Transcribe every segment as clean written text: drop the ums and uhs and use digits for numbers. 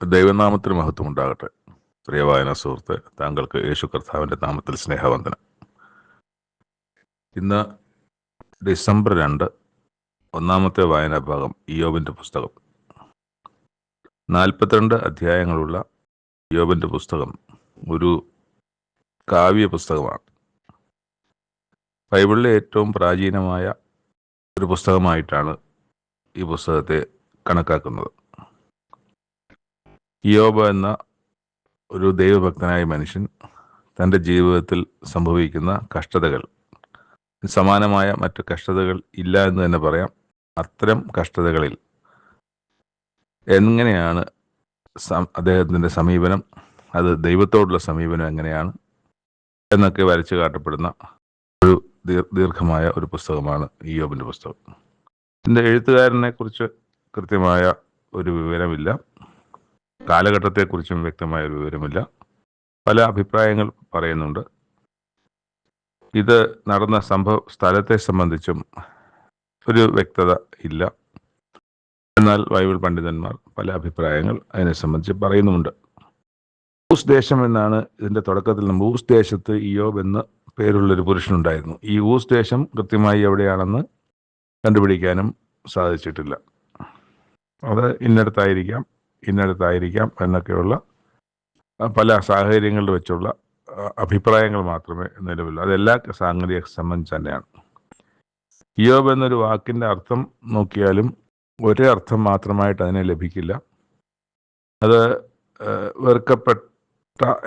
ദൈവനാമത്തിന് മഹത്വം ഉണ്ടാകട്ടെ. പ്രിയ വായന സുഹൃത്ത്, താങ്കൾക്ക് യേശു കർത്താവിൻ്റെ നാമത്തിൽ സ്നേഹവന്ദനം. ഇന്ന് ഡിസംബർ 2, ഒന്നാമത്തെ വായനാ ഭാഗം ഇയ്യോബിൻ്റെ പുസ്തകം. 42 അധ്യായങ്ങളുള്ള ഇയ്യോബിൻ്റെ പുസ്തകം ഒരു കാവ്യ പുസ്തകമാണ്. ബൈബിളിലെ ഏറ്റവും പ്രാചീനമായ ഒരു പുസ്തകമായിട്ടാണ് ഈ പുസ്തകത്തെ കണക്കാക്കുന്നത്. ഇയ്യോബ് എന്ന ഒരു ദൈവഭക്തനായ മനുഷ്യൻ തൻ്റെ ജീവിതത്തിൽ സംഭവിക്കുന്ന കഷ്ടതകൾ, സമാനമായ മറ്റ് കഷ്ടതകൾ ഇല്ല എന്ന് തന്നെ പറയാം. അത്തരം കഷ്ടതകളിൽ എങ്ങനെയാണ് അദ്ദേഹത്തിൻ്റെ സമീപനം, അത് ദൈവത്തോടുള്ള സമീപനം എങ്ങനെയാണ് എന്നൊക്കെ വരച്ചു കാട്ടപ്പെടുന്ന ഒരു ദീർഘമായ ഒരു പുസ്തകമാണ് ഇയ്യോബിൻ്റെ പുസ്തകം. ഇതിൻ്റെ എഴുത്തുകാരനെ കുറിച്ച് കൃത്യമായ ഒരു വിവരമില്ല, കാലഘട്ടത്തെക്കുറിച്ചും വ്യക്തമായ ഒരു വിവരമില്ല. പല അഭിപ്രായങ്ങൾ പറയുന്നുണ്ട്. ഇത് നടന്ന സ്ഥലത്തെ സംബന്ധിച്ചും ഒരു വ്യക്തത ഇല്ല. എന്നാൽ ബൈബിൾ പണ്ഡിതന്മാർ പല അഭിപ്രായങ്ങൾ അതിനെ സംബന്ധിച്ച് പറയുന്നുമുണ്ട്. ഊസ് ദേശം എന്നാണ് ഇതിൻ്റെ തുടക്കത്തിൽ. ഊസ് ദേശത്ത് ഇയ്യോബ് എന്ന് പേരുള്ളൊരു പുരുഷനുണ്ടായിരുന്നു. ഈ ഊസ് ദേശം കൃത്യമായി എവിടെയാണെന്ന് കണ്ടുപിടിക്കാനും സാധിച്ചിട്ടില്ല. അത് ഇന്നടത്തായിരിക്കാം എന്നൊക്കെയുള്ള പല സാഹചര്യങ്ങളിൽ വെച്ചുള്ള അഭിപ്രായങ്ങൾ മാത്രമേ നിലവിലുള്ളൂ. അതെല്ലാ സാങ്കേതിക സംബന്ധിച്ച് തന്നെയാണ്. ഇയ്യോബ് എന്നൊരു വാക്കിൻ്റെ അർത്ഥം നോക്കിയാലും ഒരേ അർത്ഥം മാത്രമായിട്ട് അതിനെ ലഭിക്കില്ല. അത് വെറുക്കപ്പെട്ട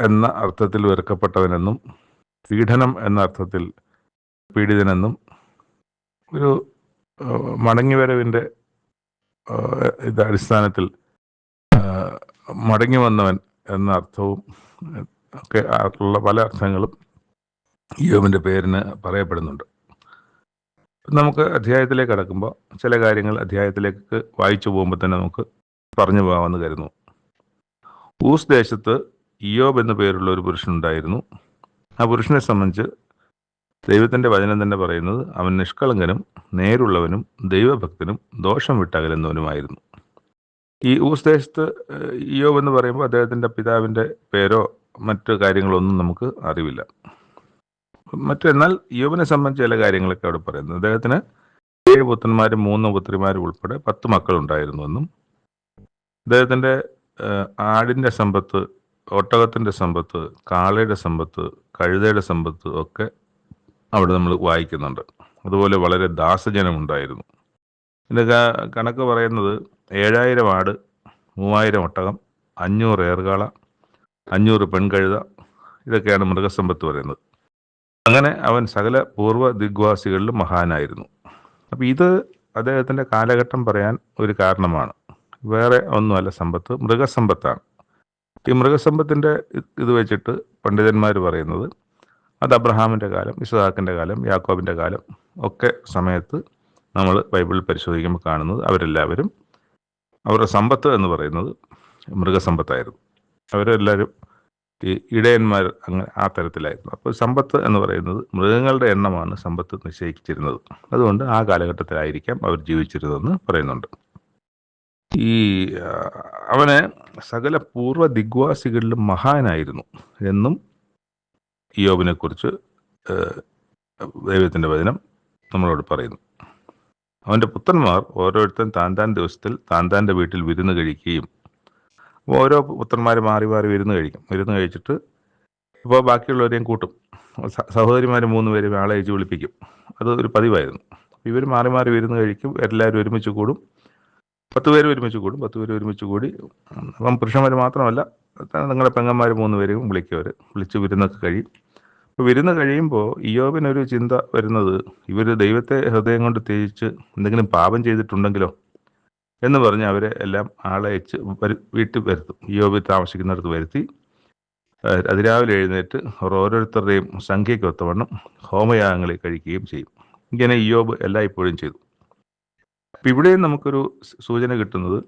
എന്ന അർത്ഥത്തിൽ വെറുക്കപ്പെട്ടവനെന്നും, പീഡനം എന്ന അർത്ഥത്തിൽ പീഡിതനെന്നും, ഒരു മടങ്ങിവരവിൻ്റെ അടിസ്ഥാനത്തിൽ മടങ്ങി വന്നവൻ എന്ന അർത്ഥവും ഒക്കെ ഉള്ള പല അർത്ഥങ്ങളും ഇയ്യോബിൻ്റെ പേരിന് പറയപ്പെടുന്നുണ്ട്. നമുക്ക് അധ്യായത്തിലേക്ക് കടക്കുമ്പോൾ ചില കാര്യങ്ങൾ അധ്യായത്തിലേക്ക് വായിച്ചു പോകുമ്പോൾ തന്നെ നമുക്ക് പറഞ്ഞു പോകാമെന്ന് കരുതുന്നു. ഊസ് ദേശത്ത് ഇയ്യോബ് എന്ന പേരുള്ള ഒരു പുരുഷനുണ്ടായിരുന്നു. ആ പുരുഷനെ സംബന്ധിച്ച് ദൈവത്തിൻ്റെ വചനം തന്നെ പറയുന്നത് അവൻ നിഷ്കളങ്കനും നേരുള്ളവനും ദൈവഭക്തനും ദോഷം വിട്ടകലുന്നവനുമായിരുന്നു. ഈ ഊസ് ദേശത്ത് ഇയ്യോബ് എന്ന് പറയുമ്പോൾ അദ്ദേഹത്തിൻ്റെ പിതാവിൻ്റെ പേരോ മറ്റു കാര്യങ്ങളൊന്നും നമുക്ക് അറിവില്ല. എന്നാൽ ഇയ്യോബിനെ സംബന്ധിച്ച് ചില കാര്യങ്ങളൊക്കെ അവിടെ പറയുന്നത്, അദ്ദേഹത്തിന് 7 പുത്രന്മാരും 3 പുത്രിമാരും ഉൾപ്പെടെ 10 മക്കളുണ്ടായിരുന്നുവെന്നും, അദ്ദേഹത്തിൻ്റെ ആടിൻ്റെ സമ്പത്ത്, ഒട്ടകത്തിൻ്റെ സമ്പത്ത്, കാളയുടെ സമ്പത്ത്, കഴുതയുടെ സമ്പത്ത് ഒക്കെ അവിടെ നമ്മൾ വായിക്കുന്നുണ്ട്. അതുപോലെ വളരെ ദാസജനമുണ്ടായിരുന്നു. ഇതിൻ്റെ കണക്ക് പറയുന്നത് 7000 ആട്, 3000 ഒട്ടകം, 500 ഏർകാള, 500 പെൺകഴുത, ഇതൊക്കെയാണ് മൃഗസമ്പത്ത് പറയുന്നത്. അങ്ങനെ അവൻ സകല പൂർവ്വ ദിഗ്വാസികളിലും മഹാനായിരുന്നു. അപ്പം ഇത് അദ്ദേഹത്തിൻ്റെ കാലഘട്ടം പറയാൻ ഒരു കാരണമാണ്. വേറെ ഒന്നുമല്ല, സമ്പത്ത് മൃഗസമ്പത്താണ്. ഈ മൃഗസമ്പത്തിൻ്റെ ഇത് വെച്ചിട്ട് പണ്ഡിതന്മാർ പറയുന്നത് അത് അബ്രഹാമിൻ്റെ കാലം, ഇസ്ഹാക്കിൻ്റെ കാലം, യാക്കോബിൻ്റെ കാലം ഒക്കെ സമയത്ത് നമ്മൾ ബൈബിളിൽ പരിശോധിക്കുമ്പോൾ കാണുന്നത് അവരെല്ലാവരും അവരുടെ സമ്പത്ത് എന്ന് പറയുന്നത് മൃഗസമ്പത്തായിരുന്നു. അവരെല്ലാവരും ഈ ഇടയന്മാർ അങ്ങനെ ആ തരത്തിലായിരുന്നു. അപ്പോൾ സമ്പത്ത് എന്ന് പറയുന്നത് മൃഗങ്ങളുടെ എണ്ണമാണ് സമ്പത്ത് നിശ്ചയിച്ചിരുന്നത്. അതുകൊണ്ട് ആ കാലഘട്ടത്തിലായിരിക്കാം അവർ ജീവിച്ചിരുന്നതെന്ന് പറയുന്നുണ്ട്. ഈ അവന് സകല പൂർവ്വ ദിഗ്വാസികളിലും മഹാനായിരുന്നു എന്നും ഇയ്യോബിനെ കുറിച്ച് ദൈവത്തിൻ്റെ വചനം നമ്മളോട് പറയുന്നു. അവൻ്റെ പുത്രന്മാർ ഓരോരുത്തരും താൻ ദിവസത്തിൽ താൻ്റെ വീട്ടിൽ വിരുന്ന് കഴിക്കുകയും, ഓരോ പുത്രന്മാർ മാറി വിരുന്ന് കഴിച്ചിട്ട് ഇപ്പോൾ ബാക്കിയുള്ളവരെയും കൂട്ടും. സഹോദരിമാർ 3 പേരും ആളെ അയച്ച് വിളിപ്പിക്കും. അത് ഒരു പതിവായിരുന്നു. ഇവർ മാറി വിരുന്ന് കഴിക്കും. എല്ലാവരും ഒരുമിച്ച് കൂടും. 10 പേര് ഒരുമിച്ച് കൂടും. 10 പേര് ഒരുമിച്ച് കൂടി, അപ്പം പുരുഷന്മാർ മാത്രമല്ല, നിങ്ങളുടെ പെങ്ങന്മാർ 3 പേരെയും വിളിച്ച് വിരുന്നൊക്കെ കഴിയും. അപ്പോൾ വിരുന്ന് കഴിയുമ്പോൾ ഇയ്യോബിനൊരു ചിന്ത വരുന്നത്, ഇവർ ദൈവത്തെ ഹൃദയം കൊണ്ട് ത്യജിച്ച് എന്തെങ്കിലും പാപം ചെയ്തിട്ടുണ്ടെങ്കിലോ എന്ന് പറഞ്ഞ് അവരെ എല്ലാം ആളയച്ച് വീട്ടിൽ വരുത്തും. ഇയ്യോബ് താമസിക്കുന്നിടത്ത് വരുത്തി അതിരാവിലെ എഴുന്നേറ്റ് അവർ ഓരോരുത്തരുടെയും സംഖ്യയ്ക്കൊത്തവണ്ണം ഹോമയാഗങ്ങളെ കഴിക്കുകയും ചെയ്യും. ഇങ്ങനെ ഇയ്യോബ് എല്ലായ്പ്പോഴും ചെയ്തു. അപ്പം ഇവിടെയും നമുക്കൊരു സൂചന കിട്ടുന്നത്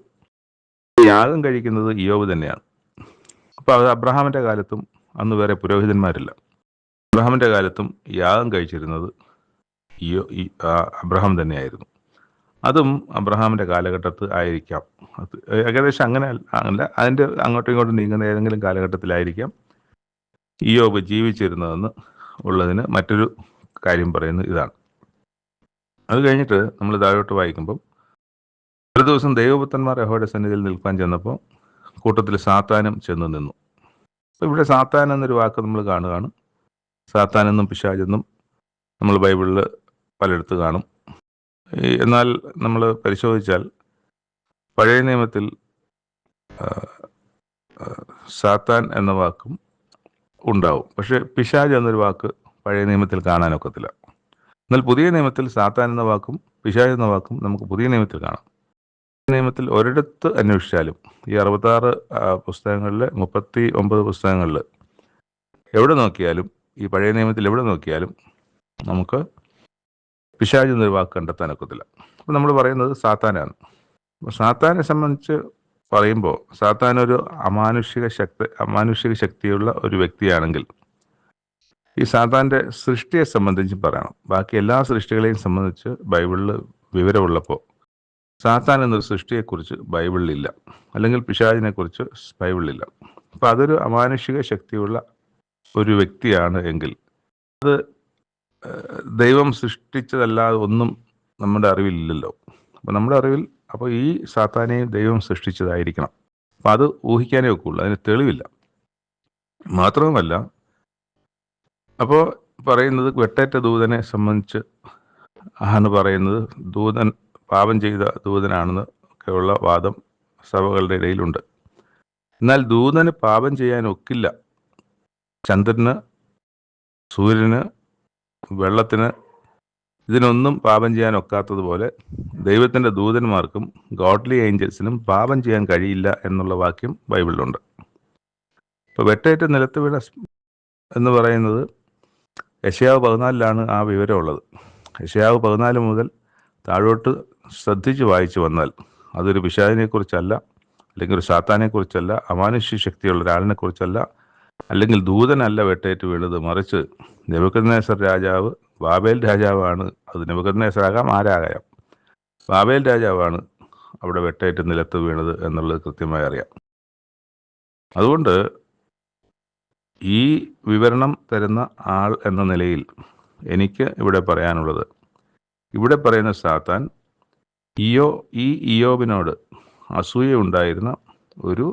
യാഗം കഴിക്കുന്നത് ഇയ്യോബ് തന്നെയാണ്. അപ്പോൾ അത് അബ്രഹാമിൻ്റെ കാലത്തും അന്ന് വേറെ പുരോഹിതന്മാരില്ല. അബ്രഹാമിൻ്റെ കാലത്തും യാഗം കഴിച്ചിരുന്നത് അബ്രഹാം തന്നെയായിരുന്നു. അതും അബ്രഹാമിൻ്റെ കാലഘട്ടത്തിൽ ആയിരിക്കാം. അത് ഏകദേശം അങ്ങനെ അല്ല, അതിൻ്റെ അങ്ങോട്ടും ഇങ്ങോട്ടും നീങ്ങുന്ന ഏതെങ്കിലും കാലഘട്ടത്തിലായിരിക്കാം ഇയ്യോബ് ജീവിച്ചിരുന്നതെന്ന് ഉള്ളതിന് മറ്റൊരു കാര്യം പറയുന്നത് ഇതാണ്. അത് കഴിഞ്ഞിട്ട് നമ്മൾ താഴോട്ട് വായിക്കുമ്പം, ഒരു ദിവസം ദൈവപുത്രന്മാർ യഹോവയുടെ സന്നിധിയിൽ നിൽക്കാൻ ചെന്നപ്പോൾ കൂട്ടത്തിൽ സാത്താനും ചെന്ന് നിന്നു. അപ്പോൾ ഇവിടെ സാത്താൻ എന്നൊരു വാക്ക് നമ്മൾ കാണുകയാണ്. സാത്താൻ എന്നും പിശാചെന്നും നമ്മൾ ബൈബിളിൽ പലയിടത്ത് കാണും. എന്നാൽ നമ്മൾ പരിശോധിച്ചാൽ പഴയ നിയമത്തിൽ സാത്താൻ എന്ന വാക്കും ഉണ്ടാവും, പക്ഷേ പിശാച് എന്നൊരു വാക്ക് പഴയ നിയമത്തിൽ കാണാനൊക്കത്തില്ല. എന്നാൽ പുതിയ നിയമത്തിൽ സാത്താൻ എന്ന വാക്കും പിശാച് എന്ന വാക്കും നമുക്ക് പുതിയ നിയമത്തിൽ കാണാം. നിയമത്തിൽ ഒരിടത്ത് അന്വേഷിച്ചാലും ഈ 66 പുസ്തകങ്ങളിൽ 39 പുസ്തകങ്ങളിൽ എവിടെ നോക്കിയാലും, ഈ പഴയ നിയമത്തിൽ എവിടെ നോക്കിയാലും നമുക്ക് പിശാച് എന്നൊരു വാക്ക് കണ്ടെത്താനൊക്കത്തില്ല. അപ്പോൾ നമ്മൾ പറയുന്നത് സാത്താനാണ്. അപ്പോൾ സാത്താനെ സംബന്ധിച്ച് പറയുമ്പോൾ സാത്താൻ ഒരു അമാനുഷിക ശക്തിയുള്ള ഒരു വ്യക്തിയാണെങ്കിൽ ഈ സാത്താൻ്റെ സൃഷ്ടിയെ സംബന്ധിച്ച് പറയണം. ബാക്കി എല്ലാ സൃഷ്ടികളെയും സംബന്ധിച്ച് ബൈബിളിൽ വിവരമുള്ളപ്പോൾ സാത്താൻ എന്നൊരു സൃഷ്ടിയെക്കുറിച്ച് ബൈബിളിലില്ല, അല്ലെങ്കിൽ പിശാചിനെക്കുറിച്ച് ബൈബിളിലില്ല. അപ്പം അതൊരു അമാനുഷിക ശക്തിയുള്ള ഒരു വ്യക്തിയാണ് എങ്കിൽ അത് ദൈവം സൃഷ്ടിച്ചതല്ലാതെ ഒന്നും നമ്മുടെ അറിവിലില്ലല്ലോ. അപ്പം നമ്മുടെ അറിവിൽ അപ്പോൾ ഈ സാത്താനെയും ദൈവം സൃഷ്ടിച്ചതായിരിക്കണം. അപ്പം അത് ഊഹിക്കാനേ ഒക്കുള്ളൂ, അതിന് തെളിവില്ല. മാത്രവുമല്ല, അപ്പോൾ പറയുന്നത് വെട്ടേറ്റ ദൂതനെ സംബന്ധിച്ച് ആണ് പറയുന്നത്. ദൂതൻ പാപം ചെയ്ത ദൂതനാണെന്ന് ഒക്കെയുള്ള വാദം സഭകളുടെ ഇടയിലുണ്ട്. എന്നാൽ ദൂതന് പാപം ചെയ്യാൻ ഒക്കില്ല. ചന്ദ്രന്, സൂര്യന്, വെള്ളത്തിന്, ഇതിനൊന്നും പാപം ചെയ്യാൻ ഒക്കാത്തതുപോലെ ദൈവത്തിൻ്റെ ദൂതന്മാർക്കും ഗോഡ്ലി ഏഞ്ചൽസിനും പാപം ചെയ്യാൻ കഴിയില്ല എന്നുള്ള വാക്യം ബൈബിളിലുണ്ട്. ഇപ്പോൾ വെട്ടേറ്റ് നിലത്ത് വീണ എന്ന് പറയുന്നത് യെശയ്യാവ് 14 ആ വിവരമുള്ളത്. യെശയ്യാവ് 14 മുതൽ താഴോട്ട് ശ്രദ്ധിച്ച് വായിച്ചു വന്നാൽ അതൊരു പിശാചിനെക്കുറിച്ചല്ല, അല്ലെങ്കിൽ ഒരു സാത്താനെക്കുറിച്ചല്ല, അമാനുഷ്യ ശക്തിയുള്ള ഒരാളിനെക്കുറിച്ചല്ല, അല്ലെങ്കിൽ ദൂതനല്ല വെട്ടേറ്റ് വീണത്. മറിച്ച് നെബൂഖദ്നേസർ രാജാവ്, ബാബേൽ രാജാവാണ്. അത് നെബൂഖദ്നേസറാകാം, ആരാകാം. ബാബേൽ രാജാവാണ് അവിടെ വെട്ടേറ്റ് നിലത്ത് വീണത് എന്നുള്ളത് കൃത്യമായി അറിയാം. അതുകൊണ്ട് ഈ വിവരണം തരുന്ന ആൾ എന്ന നിലയിൽ എനിക്ക് ഇവിടെ പറയാനുള്ളത്, ഇവിടെ പറയുന്ന സാത്താൻ ഈ ഇയ്യോബിനോട് അസൂയ ഉണ്ടായിരുന്ന ഒരു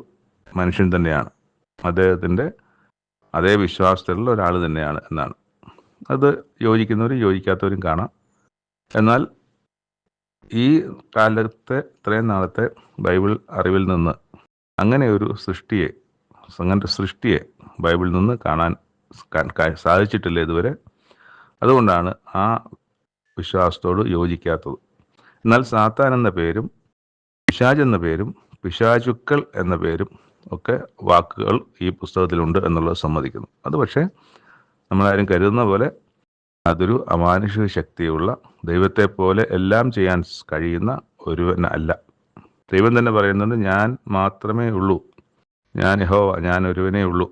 മനുഷ്യൻ തന്നെയാണ്. അദ്ദേഹത്തിൻ്റെ അതേ വിശ്വാസത്തിലുള്ള ഒരാൾ തന്നെയാണ് എന്നാണ്. അത് യോജിക്കുന്നവരും യോജിക്കാത്തവരും കാണാം. എന്നാൽ ഈ കാലത്തെ, ഇത്രയും നാളത്തെ ബൈബിൾ അറിവിൽ നിന്ന് അങ്ങനെ ഒരു സൃഷ്ടിയെ ബൈബിളിൽ നിന്ന് കാണാൻ സാധിച്ചിട്ടില്ല ഇതുവരെ. അതുകൊണ്ടാണ് ആ വിശ്വാസത്തോട് യോജിക്കാത്തത്. എന്നാൽ സാത്താൻ എന്ന പേരും പിശാച് എന്ന പേരും പിശാചുക്കൾ എന്ന പേരും ഒക്കെ വാക്കുകൾ ഈ പുസ്തകത്തിലുണ്ട് എന്നുള്ളത് സമ്മതിക്കുന്നു. അത് പക്ഷേ നമ്മളാരും കരുതുന്ന പോലെ അതൊരു അമാനുഷിക ശക്തിയുള്ള, ദൈവത്തെ പോലെ എല്ലാം ചെയ്യാൻ കഴിയുന്ന ഒരുവൻ അല്ല. ദൈവം തന്നെ പറയുന്നുണ്ട്, ഞാൻ മാത്രമേ ഉള്ളൂ, ഞാൻ യഹോവ, ഞാൻ ഒരുവനേ ഉള്ളൂ,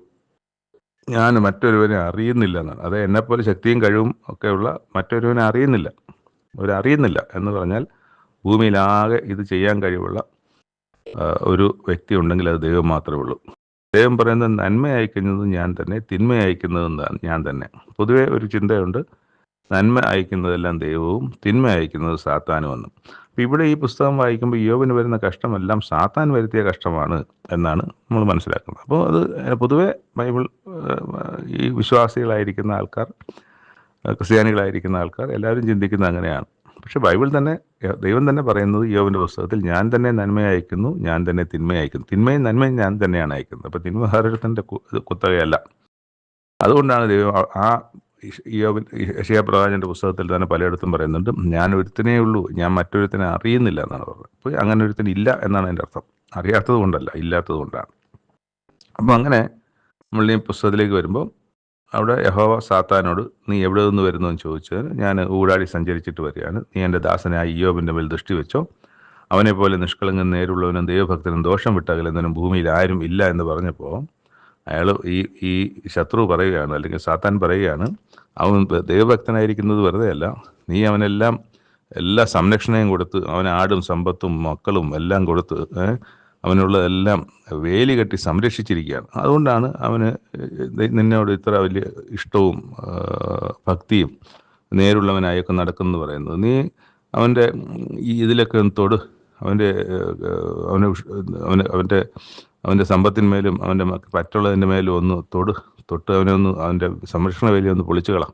ഞാൻ മറ്റൊരുവനെ അറിയുന്നില്ല എന്നാണ്. അത് എന്നെപ്പോലെ ശക്തിയും കഴിവും ഒക്കെയുള്ള മറ്റൊരുവനെ അറിയുന്നില്ല എന്ന് പറഞ്ഞാൽ ഭൂമിയിലാകെ ഇത് ചെയ്യാൻ കഴിവുള്ള ഒരു വ്യക്തി ഉണ്ടെങ്കിൽ അത് ദൈവം മാത്രമേ ഉള്ളൂ. ദൈവം പറയുന്നത് നന്മ അയക്കുന്നത് ഞാൻ തന്നെ, തിന്മ അയക്കുന്നത് ഞാൻ തന്നെ. പൊതുവെ ഒരു ചിന്തയുണ്ട്, നന്മ അയക്കുന്നതെല്ലാം ദൈവവും തിന്മ അയക്കുന്നത് സാത്താനുമെന്നും. അപ്പം ഇവിടെ ഈ പുസ്തകം വായിക്കുമ്പോൾ ഇയ്യോബിന് വരുന്ന കഷ്ടമെല്ലാം സാത്താൻ വരുത്തിയ കഷ്ടമാണ് എന്നാണ് നമ്മൾ മനസ്സിലാക്കുന്നത്. അപ്പോൾ അത് പൊതുവെ ബൈബിൾ ഈ വിശ്വാസികളായിരിക്കുന്ന ആൾക്കാർ, ക്രിസ്ത്യാനികളായിരിക്കുന്ന ആൾക്കാർ എല്ലാവരും ചിന്തിക്കുന്നത് അങ്ങനെയാണ്. പക്ഷെ ബൈബിൾ തന്നെ, ദൈവം തന്നെ പറയുന്നത് ഇയ്യോബിൻ്റെ പുസ്തകത്തിൽ, ഞാൻ തന്നെ നന്മ അയക്കുന്നു, ഞാൻ തന്നെ തിന്മ അയക്കുന്നു, തിന്മയും നന്മയും ഞാൻ തന്നെയാണ് അയക്കുന്നത്. അപ്പോൾ തിന്മ വേറൊരുത്തൻ്റെ കുത്തകയല്ല. അതുകൊണ്ടാണ് ദൈവം ആ യെശയ്യാ പ്രവാചകന്റെ പുസ്തകത്തിൽ തന്നെ പലയിടത്തും പറയുന്നുണ്ട്, ഞാൻ ഒരുത്തനേ ഉള്ളൂ, ഞാൻ മറ്റൊരുത്തനെ അറിയുന്നില്ല എന്നാണ് പറഞ്ഞത്. അപ്പോൾ അങ്ങനെ ഒരുത്തൻ ഇല്ല എന്നാണ് എൻ്റെ അർത്ഥം. അറിയാത്തത് കൊണ്ടല്ല, ഇല്ലാത്തത് കൊണ്ടാണ്. അപ്പോൾ അങ്ങനെ നമ്മൾ ഈ പുസ്തകത്തിലേക്ക് വരുമ്പോൾ അവിടെ യഹോവ സാത്താനോട്, നീ എവിടെ നിന്ന് വരുന്നു എന്ന് ചോദിച്ചതിന്, ഞാൻ ഊടാടി സഞ്ചരിച്ചിട്ട് വരികയാണ്, നീ എൻ്റെ ദാസനായ ഇയ്യോബിൻ്റെ മേൽ ദൃഷ്ടി വെച്ചോ, അവനെപ്പോലെ നിഷ്കളങ്കം നേരുള്ളവനും ദൈവഭക്തനും ദോഷം വിട്ടകലുന്നതിനും ഭൂമിയിൽ ആരും ഇല്ല എന്ന് പറഞ്ഞപ്പോൾ അയാൾ ഈ ശത്രു പറയുകയാണ്, അല്ലെങ്കിൽ സാത്താൻ പറയുകയാണ്, അവൻ ദൈവഭക്തനായിരിക്കുന്നത് വെറുതെ അല്ല, നീ അവനെല്ലാം എല്ലാ സംരക്ഷണയും കൊടുത്ത്, അവന് ആടും സമ്പത്തും മക്കളും എല്ലാം കൊടുത്ത് അവനുള്ളതെല്ലാം വേലി കെട്ടി സംരക്ഷിച്ചിരിക്കുകയാണ്. അതുകൊണ്ടാണ് അവന് നിന്നോട് ഇത്ര വലിയ ഇഷ്ടവും ഭക്തിയും നേരുള്ളവനായൊക്കെ നടക്കുമെന്ന് പറയുന്നത്. നീ അവൻ്റെ ഈ ഇതിലൊക്കെ ഒന്ന് തൊട്, അവൻ്റെ അവന് അവന് അവൻ്റെ അവൻ്റെ സമ്പത്തിന്മേലും അവൻ്റെ പറ്റുള്ളതിൻ്റെ മേലും ഒന്ന് തൊട്ട് അവനൊന്ന് അവൻ്റെ സംരക്ഷണ വേലി ഒന്ന് പൊളിച്ചു കളാം.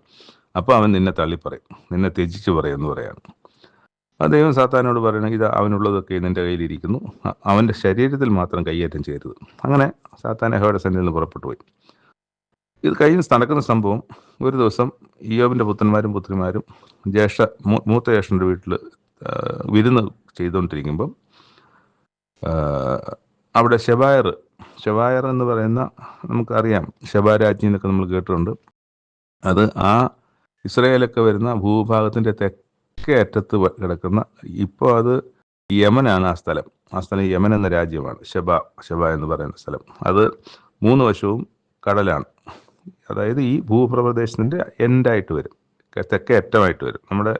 അപ്പോൾ അവൻ നിന്നെ തള്ളിപ്പറയും, നിന്നെ ത്യജിച്ച് പറയുമെന്ന് പറയാണ്. ദൈവം സാത്താനോട് പറയണമെങ്കിൽ ഇത് അവനുള്ളതൊക്കെ നിൻ്റെ കയ്യിലിരിക്കുന്നു, അവൻ്റെ ശരീരത്തിൽ മാത്രം കയ്യേറ്റം ചെയ്യരുത്. അങ്ങനെ സാത്താൻ യഹോവയുടെ സന്നിധിയിൽ നിന്ന് പുറപ്പെട്ടു പോയി. ഇത് കഴിഞ്ഞ് നടക്കുന്ന സംഭവം, ഒരു ദിവസം ഇയ്യോബിൻ്റെ പുത്രന്മാരും പുത്രിമാരും മൂത്ത ജ്യേഷ്ഠൻ്റെ വീട്ടിൽ വിരുന്ന് ചെയ്തുകൊണ്ടിരിക്കുമ്പം അവിടെ ശെബായർ എന്ന് പറയുന്ന, നമുക്കറിയാം ശെബാരാജ്ഞി എന്നൊക്കെ നമ്മൾ കേട്ടിട്ടുണ്ട്. അത് ആ ഇസ്രായേലൊക്കെ വരുന്ന ഭൂഭാഗത്തിൻ്റെ തെക്കേ അറ്റത്ത് കിടക്കുന്ന, ഇപ്പോൾ അത് യമനാണ് ആ സ്ഥലം യമൻ എന്ന രാജ്യമാണ്. ശെബ എന്ന് പറയുന്ന സ്ഥലം. അത് 3 വശവും കടലാണ്. അതായത് ഈ ഭൂപ്രദേശത്തിൻ്റെ എൻഡായിട്ട് വരും, തെക്കേ അറ്റമായിട്ട് വരും. നമ്മുടെ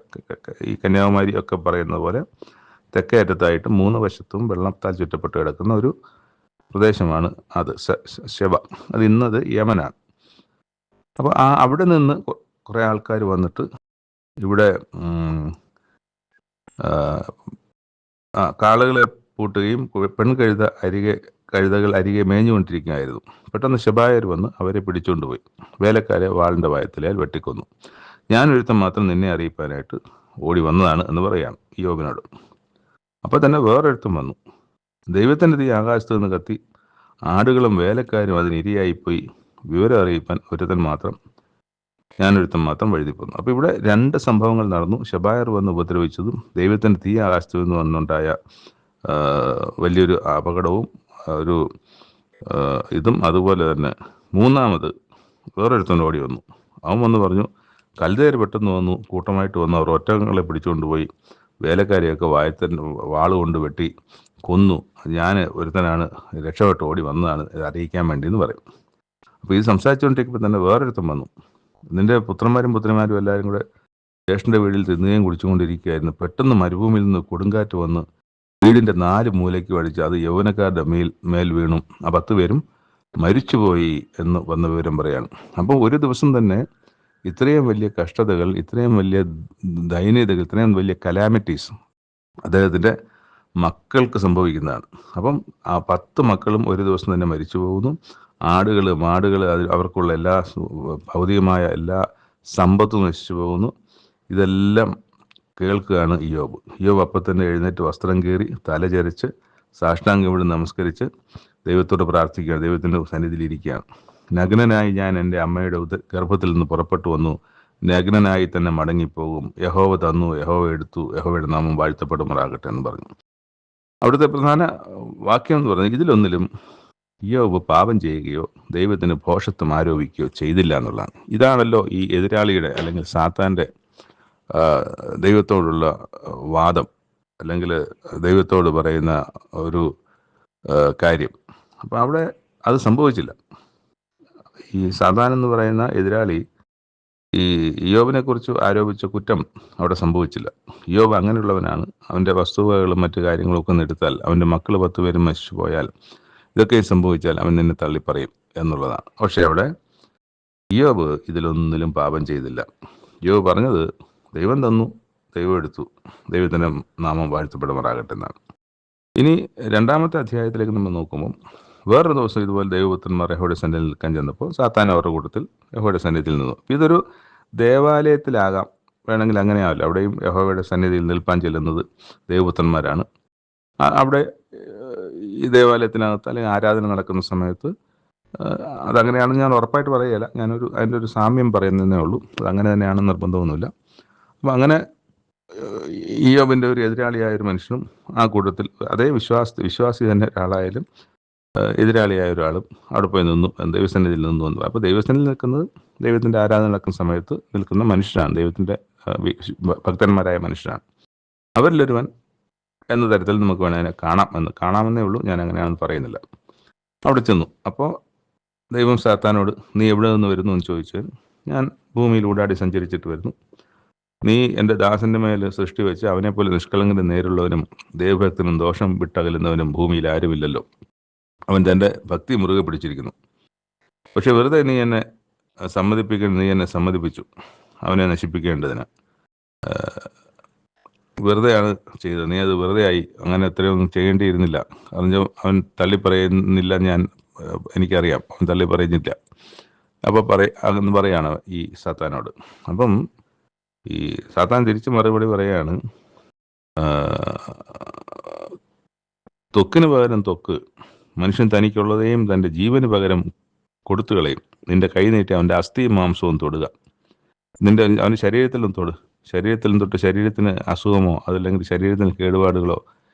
ഈ കന്യാകുമാരി ഒക്കെ പറയുന്ന പോലെ തെക്കേ അറ്റത്തായിട്ട് 3 വശത്തും വെള്ളത്താൽ ചുറ്റപ്പെട്ട് കിടക്കുന്ന ഒരു പ്രദേശമാണ് അത് ശെബ. അത് ഇന്നത് യമനാണ്. അപ്പോൾ അവിടെ നിന്ന് കുറേ ആൾക്കാർ വന്നിട്ട് ഇവിടെ കാളകളെ പൂട്ടുകയും കഴുതകൾ അരികെ മേഞ്ഞുകൊണ്ടിരിക്കുകയായിരുന്നു. പെട്ടെന്ന് ശെബായർ വന്ന് അവരെ പിടിച്ചുകൊണ്ട് പോയി, വേലക്കാരെ വാളിൻ്റെ വായത്തിലാൽ വെട്ടിക്കൊന്നു. ഞാനൊരുത്തം മാത്രം നിന്നെ അറിയിപ്പാനായിട്ട് ഓടി വന്നതാണ് എന്ന് പറയാം ഇയ്യോബിനോട്. അപ്പോൾ തന്നെ വേറൊരുത്തം വന്നു. ദൈവത്തിൻ്റെ തീ ആകാശത്ത് നിന്ന് കത്തി ആടുകളും വേലക്കാരും അതിനിരയായിപ്പോയി, വിവരം അറിയിപ്പാൻ ഞാനൊരുത്തം മാത്രം വഴുതിപ്പോന്നു. അപ്പോൾ ഇവിടെ 2 സംഭവങ്ങൾ നടന്നു. ശെബായർ വന്ന് ഉപദ്രവിച്ചതും ദൈവത്തിൻ്റെ തീ ആകാശത്ത് നിന്ന് വന്നുണ്ടായ വലിയൊരു അപകടവും ഒരു ഇതും. അതുപോലെ തന്നെ മൂന്നാമത് വേറൊരുത്തൻ ഓടി വന്നു. അവൻ വന്ന് പറഞ്ഞു, കൽദയർ പെട്ടെന്ന് വന്നു, കൂട്ടമായിട്ട് വന്നു, അവർ ഒറ്റകളെ പിടിച്ചുകൊണ്ട് പോയി, വേലക്കാരെയൊക്കെ വാളുകൊണ്ട് വെട്ടി കൊന്നു. ഞാൻ ഒരുത്തനാണ് രക്ഷപ്പെട്ട് ഓടി വന്നതാണ് ഇത് അറിയിക്കാൻ വേണ്ടി എന്ന് പറയും. അപ്പോൾ ഇത് സംസാരിച്ചുകൊണ്ടിരിക്കുമ്പോൾ തന്നെ വേറൊരുത്തം വന്നു. നിന്റെ പുത്രന്മാരും പുത്രിമാരും എല്ലാവരും കൂടെ ജ്യേഷ്ഠൻ്റെ വീട്ടിൽ തിന്നുകയും കുടിച്ചുകൊണ്ടിരിക്കുകയായിരുന്നു. പെട്ടെന്ന് മരുഭൂമിയിൽ നിന്ന് കൊടുങ്കാറ്റ് വന്ന് വീടിൻ്റെ 4 മൂലയ്ക്ക് വടിച്ച് അത് യൗവനക്കാരുടെ മേൽ വീണു, ആ 10 പേരും മരിച്ചുപോയി എന്ന് വന്ന വിവരം പറയാണ്. അപ്പോൾ ഒരു ദിവസം തന്നെ ഇത്രയും വലിയ കഷ്ടതകൾ, ഇത്രയും വലിയ ദൈന്യതകൾ, ഇത്രയും വലിയ കലാമിറ്റീസ് അദ്ദേഹത്തിൻ്റെ മക്കൾക്ക് സംഭവിക്കുന്നതാണ്. അപ്പം ആ 10 മക്കളും ഒരു ദിവസം തന്നെ മരിച്ചു പോകുന്നു. ആടുകൾ മാടുകൾ അവർക്കുള്ള എല്ലാ ഭൗതികമായ എല്ലാ സമ്പത്തും നശിച്ചു പോകുന്നു. ഇതെല്ലാം കേൾക്കുകയാണ് ഇയ്യോബ് അപ്പം തന്നെ എഴുന്നേറ്റ് വസ്ത്രം കീറി തലചരിച്ച് സാഷ്ടാംഗം ഇവിടെ നമസ്കരിച്ച് ദൈവത്തോട് പ്രാർത്ഥിക്കുകയാണ്, ദൈവത്തിൻ്റെ സന്നിധിയിലിരിക്കുകയാണ്. നഗ്നനായി ഞാൻ എൻ്റെ അമ്മയുടെ ഗർഭത്തിൽ നിന്ന് പുറപ്പെട്ടു വന്നു, നഗ്നനായി തന്നെ മടങ്ങിപ്പോകും. യഹോവ തന്നു, യഹോവ എടുത്തു, യഹോവയുടെ നാമം വാഴ്ത്തപ്പെടുമാറാകട്ടെ എന്ന് പറഞ്ഞു. അവിടുത്തെ പ്രധാന വാക്യം എന്ന് പറഞ്ഞാൽ ഇതിലൊന്നിലും ഇയ്യോബ് പാപം ചെയ്യുകയോ ദൈവത്തിന് ഭോഷത്വം ആരോപിക്കുകയോ ചെയ്തില്ല എന്നുള്ളതാണ്. ഇതാണല്ലോ ഈ എതിരാളിയുടെ അല്ലെങ്കിൽ സാത്താൻ്റെ ദൈവത്തോടുള്ള വാദം, അല്ലെങ്കിൽ ദൈവത്തോട് പറയുന്ന ഒരു കാര്യം. അപ്പം അവിടെ അത് സംഭവിച്ചില്ല. ഈ സാത്താൻ എന്ന് പറയുന്ന എതിരാളി ഈ ഇയ്യോബിനെ കുറിച്ച് ആരോപിച്ച കുറ്റം അവിടെ സംഭവിച്ചില്ല. ഇയ്യോബ് അങ്ങനെയുള്ളവനാണ്. അവൻ്റെ വസ്തുവകകളും മറ്റു കാര്യങ്ങളും ഒക്കെ എടുത്താൽ, അവൻ്റെ മക്കൾ 10 പേരും നശിച്ചു പോയാൽ, ഇതൊക്കെ സംഭവിച്ചാൽ അവൻ നിന്നെ തള്ളിപ്പറയും എന്നുള്ളതാണ്. പക്ഷെ അവിടെ ഇയ്യോബ് ഇതിലൊന്നിലും പാപം ചെയ്തില്ല. ഇയ്യോബ് പറഞ്ഞത് ദൈവം തന്നു, ദൈവം എടുത്തു, ദൈവത്തിൻ്റെ നാമം വാഴ്ത്തപ്പെടുമാറാകട്ടെ എന്നാണ്. ഇനി 2-ാമത്തെ അധ്യായത്തിലേക്ക് നമ്മൾ നോക്കുമ്പം വേറൊരു ദിവസം ഇതുപോലെ ദൈവപുത്രന്മാർ യഹോവയുടെ സന്നിധിയിൽ നിൽക്കാൻ ചെന്നപ്പോൾ സാത്താൻ അവരുടെ കൂട്ടത്തിൽ യഹോവയുടെ സന്നിധിയിൽ നിന്നു. ഇതൊരു ദേവാലയത്തിലാകാം, വേണമെങ്കിൽ അങ്ങനെയാവില്ല. അവിടെയും യഹോവയുടെ സന്നിധിയിൽ നിൽപ്പാൻ ചെല്ലുന്നത് ദൈവപുത്രന്മാരാണ്. അവിടെ ഈ ദേവാലയത്തിനകത്ത് അല്ലെങ്കിൽ ആരാധന നടക്കുന്ന സമയത്ത് അതങ്ങനെയാണെന്ന് ഞാൻ ഉറപ്പായിട്ട് പറയുകയില്ല, അതിൻ്റെ ഒരു സാമ്യം പറയുന്നതേ ഉള്ളൂ. അതങ്ങനെ തന്നെയാണെന്ന് നിർബന്ധമൊന്നുമില്ല. അപ്പം അങ്ങനെ ഇയ്യോബിൻ്റെ ഒരു എതിരാളിയായ ഒരു മനുഷ്യനും ആ കൂട്ടത്തിൽ അതേ വിശ്വാസി തന്നെ ഒരാളായാലും എതിരാളിയായ ഒരാളും അവിടെ പോയി നിന്നു, ദൈവസന്നിധിയിൽ നിന്നു വന്നു. അപ്പോൾ ദൈവസന്നിധിയിൽ നിൽക്കുന്നത് ദൈവത്തിൻ്റെ ആരാധന നടക്കുന്ന സമയത്ത് നിൽക്കുന്ന മനുഷ്യരാണ്, ദൈവത്തിൻ്റെ ഭക്തന്മാരായ മനുഷ്യരാണ്. അവരിലൊരുവൻ എന്ന തരത്തിൽ നമുക്ക് വേണമെങ്കിൽ കാണാമെന്നേ ഉള്ളൂ, ഞാൻ അങ്ങനെയാണെന്ന് പറയുന്നില്ല. അവിടെ ചെന്നു. അപ്പോൾ ദൈവം സാത്താനോട്, നീ എവിടെ നിന്ന് വരുന്നു എന്ന് ചോദിച്ചാൽ, ഞാൻ ഭൂമിയിൽ ഊടാടി സഞ്ചരിച്ചിട്ട് വരുന്നു, നീ എൻ്റെ ദാസന്റെ മേൽ സൃഷ്ടി വെച്ച് അവനെപ്പോലെ നിഷ്കളങ്കനും നേരുള്ളവനും ദൈവഭക്തനും ദോഷം വിട്ടകലുന്നവനും ഭൂമിയിൽ ആരുമില്ലല്ലോ. അവൻ തൻ്റെ ഭക്തി മുറുകെ പിടിച്ചിരിക്കുന്നു. പക്ഷെ വെറുതെ നീ എന്നെ സമ്മതിപ്പിച്ചു അവനെ നശിപ്പിക്കേണ്ടതിന്. വെറുതെയാണ് ചെയ്തത്. നീ അത് വെറുതെ ആയി. അങ്ങനെ എത്രയൊന്നും ചെയ്യേണ്ടിയിരുന്നില്ല. അവൻ തള്ളി പറയുന്നില്ല, എനിക്കറിയാം അവൻ തള്ളി പറയുന്നില്ല. അപ്പോൾ അതെന്ന് പറയാണ് ഈ സാത്താനോട്. അപ്പം ഈ സാത്താൻ തിരിച്ച് മറുപടി പറയാണ്, ത്വക്കിന് പകരം ത്വക്ക്, മനുഷ്യൻ തനിക്കുള്ളതേയും തൻ്റെ ജീവന് പകരം കൊടുത്തു കളയും. നിന്റെ കൈ നീട്ടി അവൻ്റെ അസ്ഥിയും മാംസവും തൊടുക. അവൻ്റെ ശരീരത്തിലും തൊട്ട് ശരീരത്തിന് അസുഖമോ അതല്ലെങ്കിൽ ശരീരത്തിന് കേടുപാടുകളോ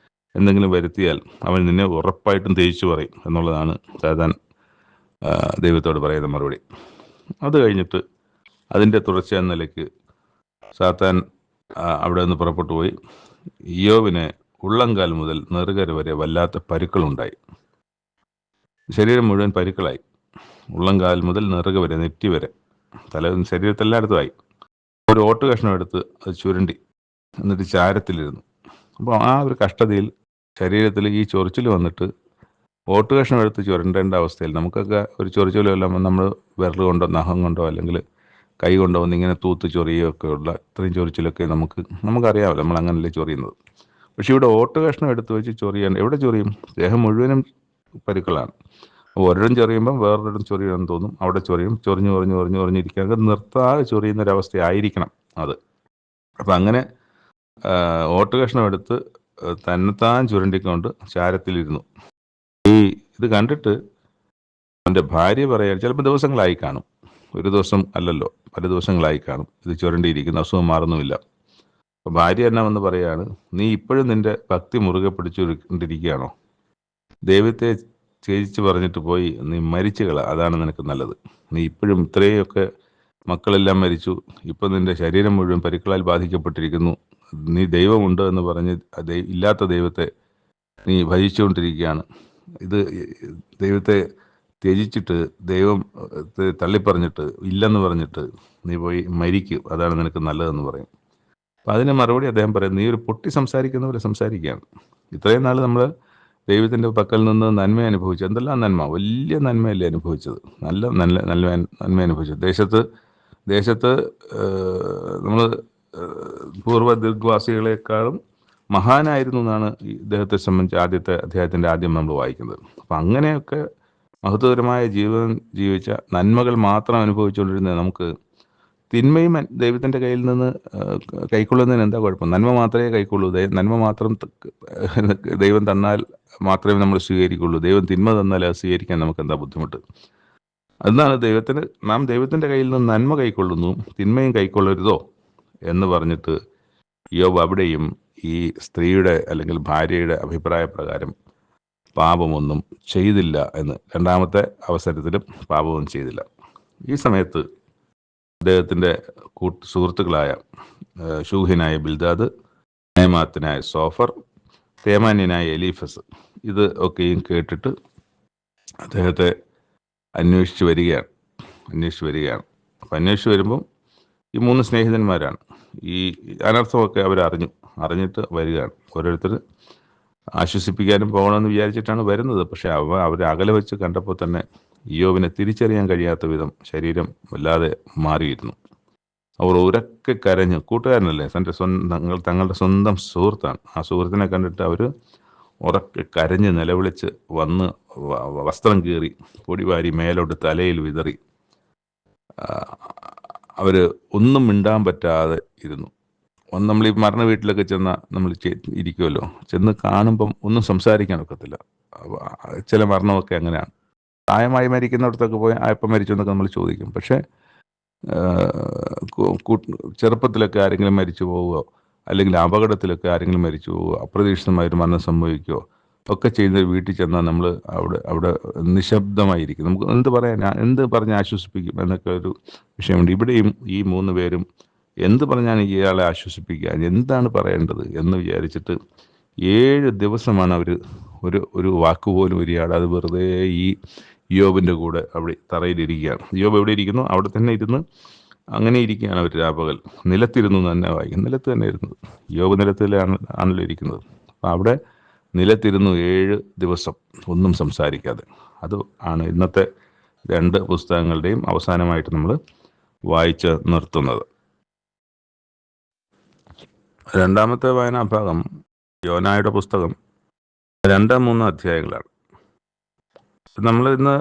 എന്തെങ്കിലും വരുത്തിയാൽ അവൻ നിന്നെ ഉറപ്പായിട്ടും തേച്ചു പറയും എന്നുള്ളതാണ് സാത്താൻ ദൈവത്തോട് പറയുന്ന മറുപടി. അത് കഴിഞ്ഞിട്ട് അതിൻ്റെ തുടർച്ച എന്ന നിലയ്ക്ക് സാത്താൻ അവിടെ നിന്ന് പുറപ്പെട്ടു പോയി. ഇയ്യോബിന് ഉള്ളംകാൽ മുതൽ നെറുകര വരെ വല്ലാത്ത പരുക്കളുണ്ടായി. ശരീരം മുഴുവൻ പരുക്കളായി. ഉള്ളംകാൽ മുതൽ നെറുക വരെ, നെറ്റി വരെ, ശരീരത്തെല്ലായിടത്തുമായി. ഒരു ഓട്ട് കഷ്ണം എടുത്ത് അത് ചുരുണ്ടി എന്നിട്ട് ചാരത്തിലിരുന്നു. അപ്പോൾ ആ ഒരു കഷ്ടതയിൽ ശരീരത്തിൽ ഈ ചൊറിച്ചിൽ വന്നിട്ട് ഓട്ട് കഷ്ണം എടുത്ത് ചുരണ്ടേണ്ട അവസ്ഥയിൽ നമുക്കൊക്കെ ഒരു ചൊറിച്ചിലെല്ലാം നമ്മൾ വിരൽ കൊണ്ടോ നഖം കൊണ്ടോ അല്ലെങ്കിൽ കൈ കൊണ്ടോ ഒന്നിങ്ങനെ തൂത്ത് ചൊറിയൊക്കെ ഉള്ള ഇത്രയും ചൊറിച്ചിലൊക്കെ നമുക്കറിയാമല്ലോ, നമ്മൾ അങ്ങനല്ലേ ചൊറിയുന്നത്. പക്ഷെ ഇവിടെ ഓട്ട് കഷ്ണം എടുത്ത് വെച്ച് ചൊറിയാൻ എവിടെ ചൊറിയും? ദേഹം മുഴുവനും പരുക്കളാണ്. ഒരിടം ചൊറിയുമ്പം വേറൊരിടം ചൊറിയണമെന്ന് തോന്നും. അവിടെ ചൊറിഞ്ഞിരിക്കാൻ നിർത്താതെ ചൊറിയുന്നൊരവസ്ഥയായിരിക്കണം അത്. അപ്പം അങ്ങനെ ഓട്ട് കഷ്ണം എടുത്ത് തന്നെത്താൻ ചുരണ്ടിക്കൊണ്ട് ചാരത്തിലിരുന്നു. ഇത് കണ്ടിട്ട് അവൻ്റെ ഭാര്യ പറയാൻ, ചിലപ്പോൾ ദിവസങ്ങളായി കാണും, ഒരു ദിവസം അല്ലല്ലോ, പല ദിവസങ്ങളായി കാണും ഇത് ചുരണ്ടിയിരിക്കുന്നു, അസുഖം മാറുന്നുമില്ല. അപ്പോൾ ഭാര്യ എന്നാ വന്ന് പറയാണ്, നീ ഇപ്പോഴും നിന്റെ ഭക്തി മുറുകെ പിടിച്ചുകൊണ്ടിരിക്കുകയാണോ? ദൈവത്തെ ചേച്ചിച്ച് പറഞ്ഞിട്ട് പോയി നീ മരിച്ചുകള, അതാണ് നിനക്ക് നല്ലത്. നീ ഇപ്പോഴും ഇത്രയൊക്കെ മക്കളെല്ലാം മരിച്ചു, ഇപ്പം നിന്റെ ശരീരം മുഴുവൻ പരുക്കളാൽ ബാധിക്കപ്പെട്ടിരിക്കുന്നു, നീ ദൈവമുണ്ട് എന്ന് പറഞ്ഞ് ഇല്ലാത്ത ദൈവത്തെ നീ ഭജിച്ചുകൊണ്ടിരിക്കുകയാണ്. ഇത് ദൈവത്തെ ത്യജിച്ചിട്ട് ദൈവം തള്ളിപ്പറഞ്ഞിട്ട് ഇല്ലെന്ന് പറഞ്ഞിട്ട് നീ പോയി മരിക്കും, അതാണ് നിനക്ക് നല്ലതെന്ന് പറയും. അപ്പം അതിന് മറുപടി അദ്ദേഹം പറയും, നീ ഒരു പൊട്ടി സംസാരിക്കുന്ന പോലെ സംസാരിക്കുകയാണ്. ഇത്രയും നാൾ നമ്മൾ ദൈവത്തിൻ്റെ പക്കൽ നിന്ന് നന്മ അനുഭവിച്ചു. എന്തെല്ലാം നന്മ, വലിയ നന്മയല്ലേ അനുഭവിച്ചത്, നന്മ അനുഭവിച്ചത്. ദേശത്ത് നമ്മൾ പൂർവ്വ ദീർഘവാസികളെക്കാളും മഹാനായിരുന്നു എന്നാണ് ഇദ്ദേഹത്തെ സംബന്ധിച്ച് ആദ്യത്തെ അധ്യായത്തിൻ്റെ ആദ്യം നമ്മൾ വായിക്കുന്നത്. അപ്പം അങ്ങനെയൊക്കെ മഹത്വകരമായ ജീവിതം ജീവിച്ച, നന്മകൾ മാത്രം അനുഭവിച്ചുകൊണ്ടിരുന്ന നമുക്ക് തിന്മയും ദൈവത്തിൻ്റെ കയ്യിൽ നിന്ന് കൈക്കൊള്ളുന്നതിന് എന്താ കുഴപ്പം? നന്മ മാത്രമേ കൈക്കൊള്ളൂ. നന്മ മാത്രം ദൈവം തന്നാൽ മാത്രമേ നമ്മൾ സ്വീകരിക്കുള്ളൂ. ദൈവം തിന്മ തന്നാൽ അത് സ്വീകരിക്കാൻ നമുക്ക് എന്താ ബുദ്ധിമുട്ട്? എന്നാണ് നാം ദൈവത്തിൻ്റെ കയ്യിൽ നിന്ന് നന്മ കൈക്കൊള്ളുന്നു, തിന്മയും കൈക്കൊള്ളരുതോ എന്ന് പറഞ്ഞിട്ട് യോബ് അവിടെയും ഈ സ്ത്രീയുടെ അല്ലെങ്കിൽ ഭാര്യയുടെ അഭിപ്രായ പ്രകാരം പാപമൊന്നും ചെയ്തില്ല എന്ന്, രണ്ടാമത്തെ അവസരത്തിലും പാപമൊന്നും ചെയ്തില്ല. ഈ സമയത്ത് അദ്ദേഹത്തിൻ്റെ സുഹൃത്തുക്കളായ ശൂഹിനായ ബിൽദാദ്, നേമാത്തിനായ സോഫർ, തേമാന്യനായ എലീഫസ് ഇത് ഒക്കെയും കേട്ടിട്ട് അദ്ദേഹത്തെ അന്വേഷിച്ച് വരികയാണ്. അപ്പം അന്വേഷിച്ച് വരുമ്പം ഈ 3 സ്നേഹിതന്മാരാണ്. ഈ അനർത്ഥമൊക്കെ അറിഞ്ഞിട്ട് വരികയാണ്. ഓരോരുത്തർ ആശ്വസിപ്പിക്കാനും പോകണമെന്ന് വിചാരിച്ചിട്ടാണ് വരുന്നത്. പക്ഷെ അവർ അകലെ വെച്ച് കണ്ടപ്പോൾ തന്നെ ഇയ്യോബിനെ തിരിച്ചറിയാൻ കഴിയാത്ത വിധം ശരീരം വല്ലാതെ മാറിയിരുന്നു. അവർ ഉറക്കെ കരഞ്ഞു. കൂട്ടുകാരനല്ലേ, തങ്ങളുടെ സ്വന്തം സുഹൃത്താണ്. ആ സുഹൃത്തിനെ കണ്ടിട്ട് അവർ ഉറക്കെ കരഞ്ഞ് നിലവിളിച്ച് വന്ന് വസ്ത്രം കീറി പൊടിവാരി മേലോട്ട് തലയിൽ വിതറി. അവർ ഒന്നും മിണ്ടാൻ പറ്റാതെ ഇരുന്നു. നമ്മൾ ഈ മരണ വീട്ടിലൊക്കെ നമ്മൾ ഇരിക്കുമല്ലോ, ചെന്ന് കാണുമ്പം ഒന്നും സംസാരിക്കാൻ ഒക്കത്തില്ല. ചില മരണമൊക്കെ അങ്ങനെയാണ്. പ്രായമായി മരിക്കുന്നിടത്തൊക്കെ പോയി എപ്പം മരിച്ചു എന്നൊക്കെ നമ്മൾ ചോദിക്കും. പക്ഷേ ചെറുപ്പത്തിലൊക്കെ ആരെങ്കിലും മരിച്ചു പോവുകയോ അല്ലെങ്കിൽ അപകടത്തിലൊക്കെ ആരെങ്കിലും മരിച്ചു പോവുകയോ അപ്രതീക്ഷിതമായൊരു മരണം സംഭവിക്കുകയോ ഒക്കെ ചെയ്യുന്ന വീട്ടിൽ ചെന്നാൽ നമ്മൾ അവിടെ നിശബ്ദമായിരിക്കും. നമുക്ക് എന്ത് പറഞ്ഞ് ആശ്വസിപ്പിക്കും എന്നൊക്കെ ഒരു വിഷയമുണ്ട്. ഇവിടെയും ഈ 3 പേരും എന്ത് പറഞ്ഞാണ് ഇയാളെ ആശ്വസിപ്പിക്കുക, എന്താണ് പറയേണ്ടത് എന്ന് വിചാരിച്ചിട്ട് 7 ദിവസമാണ് അവർ ഒരു വാക്കുപോലും ഉരിയാടാതെ അത് വെറുതെ ഈ യോബിൻ്റെ കൂടെ അവിടെ തറയിലിരിക്കുകയാണ്. യോബ് എവിടെ ഇരിക്കുന്നു? അവിടെ തന്നെ ഇരുന്ന് അങ്ങനെ ഇരിക്കുകയാണ് അവർ രാപകൽ. നിലത്തിരുന്നു തന്നെ വായിക്കും. നിലത്ത് തന്നെ ഇരുന്നത്. യോബ് ആണല്ലോ ഇരിക്കുന്നത്. അപ്പം അവിടെ നിലത്തിരുന്നു 7 ദിവസം ഒന്നും സംസാരിക്കാതെ. അത് ആണ് ഇന്നത്തെ 2 പുസ്തകങ്ങളുടെയും അവസാനമായിട്ട് നമ്മൾ വായിച്ച് നിർത്തുന്നത്. രണ്ടാമത്തെ വായനാഭാഗം യോനായുടെ പുസ്തകം 2-3 അധ്യായങ്ങളാണ്. നമ്മൾ ഇന്ന്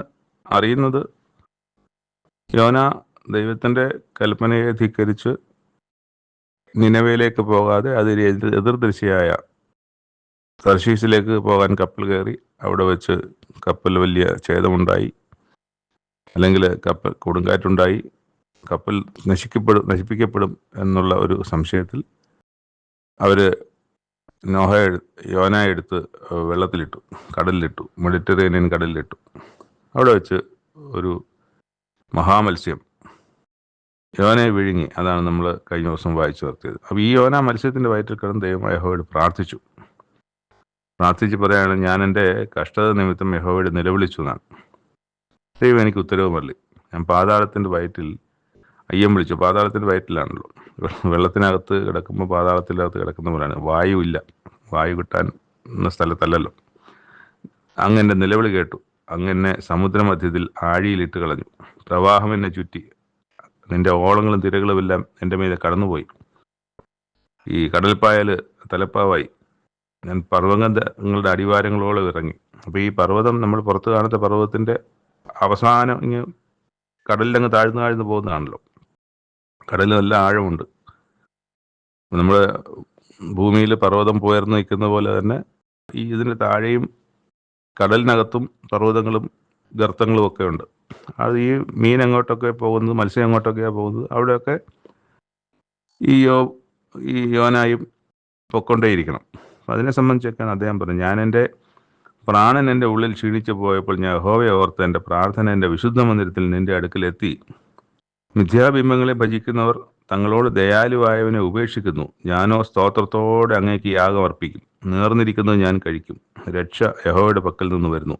അറിയുന്നത് യോന ദൈവത്തിൻ്റെ കൽപ്പനയെ ധിക്കരിച്ച് നിനവയിലേക്ക് പോകാതെ അതിൽ എതിർദിശയായ തർശീസിലേക്ക് പോകാൻ കപ്പൽ കയറി. അവിടെ വെച്ച് കപ്പൽ വലിയ ഛേദമുണ്ടായി, അല്ലെങ്കിൽ കപ്പൽ കൊടുങ്കാറ്റുണ്ടായി, കപ്പൽ നശിപ്പിക്കപ്പെടും എന്നുള്ള ഒരു സംശയത്തിൽ അവർ യോനയെ എടുത്ത് വെള്ളത്തിലിട്ടു, കടലിലിട്ടു, മെഡിറ്ററേനിയൻ കടലിലിട്ടു. അവിടെ വെച്ച് ഒരു മഹാമത്സ്യം യോനയെ വിഴുങ്ങി. അതാണ് നമ്മൾ കഴിഞ്ഞ ദിവസം വായിച്ചു നിർത്തിയത്. അപ്പോൾ ഈ യോന മത്സ്യത്തിൻ്റെ വയറ്റിൽ കിടന്ന് ദൈവമായ യഹോവയോട് പ്രാർത്ഥിച്ച് പറയാണ്, ഞാൻ എൻ്റെ കഷ്ടത നിമിത്തം യഹോവയോട് നിലവിളിച്ചു എന്നാണ്. ദൈവം എനിക്ക് ഉത്തരവ് മല്ലി. ഞാൻ പാതാളത്തിൻ്റെ വയറ്റിൽ അയ്യം വിളിച്ചു. പാതാളത്തിൻ്റെ വയറ്റിലാണല്ലോ, വെള്ളത്തിനകത്ത് കിടക്കുമ്പോൾ പാതാളത്തിനകത്ത് കിടക്കുന്ന പോലെയാണ്. വായുവില്ല, വായു കിട്ടാൻ സ്ഥലത്തല്ലല്ലോ. അങ്ങെൻ്റെ നിലവിളി കേട്ടു. അങ്ങനെ സമുദ്രമധ്യത്തിൽ ആഴിയിലിട്ട് കളഞ്ഞു. പ്രവാഹം എന്നെ ചുറ്റി. നിന്റെ ഓളങ്ങളും തിരകളുമെല്ലാം എൻ്റെ മീതെ കടന്നുപോയി. ഈ കടൽപ്പായൽ തലപ്പാവായി. ഞാൻ പർവ്വതങ്ങളുടെ അടിവാരങ്ങളോളം ഇറങ്ങി. അപ്പോൾ ഈ പർവ്വതം, നമ്മൾ പുറത്ത് കാണുന്ന പർവ്വതത്തിൻ്റെ അവസാനം ഇങ്ങ് കടലിലങ്ങ് താഴ്ന്നു പോകുന്നതാണല്ലോ. കടലിൽ നല്ല ആഴമുണ്ട്. നമ്മൾ ഭൂമിയിൽ പർവ്വതം പോയർന്ന് നിൽക്കുന്ന പോലെ തന്നെ ഈ ഇതിൻ്റെ താഴെയും കടലിനകത്തും പർവ്വതങ്ങളും ഗർത്തങ്ങളും ഒക്കെ ഉണ്ട്. അത് ഈ മീൻ എങ്ങോട്ടൊക്കെ പോകുന്നത്, മത്സ്യം എങ്ങോട്ടൊക്കെയാണ് പോകുന്നത്, അവിടെയൊക്കെ ഈ യോനായും പൊക്കൊണ്ടേയിരിക്കണം. അപ്പം അതിനെ സംബന്ധിച്ചൊക്കെയാണ് അദ്ദേഹം പറഞ്ഞത്, ഞാൻ എൻ്റെ പ്രാണൻ എൻ്റെ ഉള്ളിൽ ക്ഷീണിച്ചു പോയപ്പോൾ ഞാൻ യഹോവയെ ഓർത്ത് എൻ്റെ പ്രാർത്ഥന എൻ്റെ വിശുദ്ധ മന്ദിരത്തിൽ നിൻ്റെ അടുക്കലെത്തി. മിഥ്യാബിംബങ്ങളെ ഭജിക്കുന്നവർ തങ്ങളോട് ദയാലുവായവനെ ഉപേക്ഷിക്കുന്നു. ഞാനോ സ്തോത്രത്തോടെ അങ്ങേക്ക് യാഗം അർപ്പിക്കും. നേർന്നിരിക്കുന്നത് ഞാൻ കഴിക്കും. രക്ഷ യഹോവയുടെ പക്കൽ നിന്ന് വരുന്നു.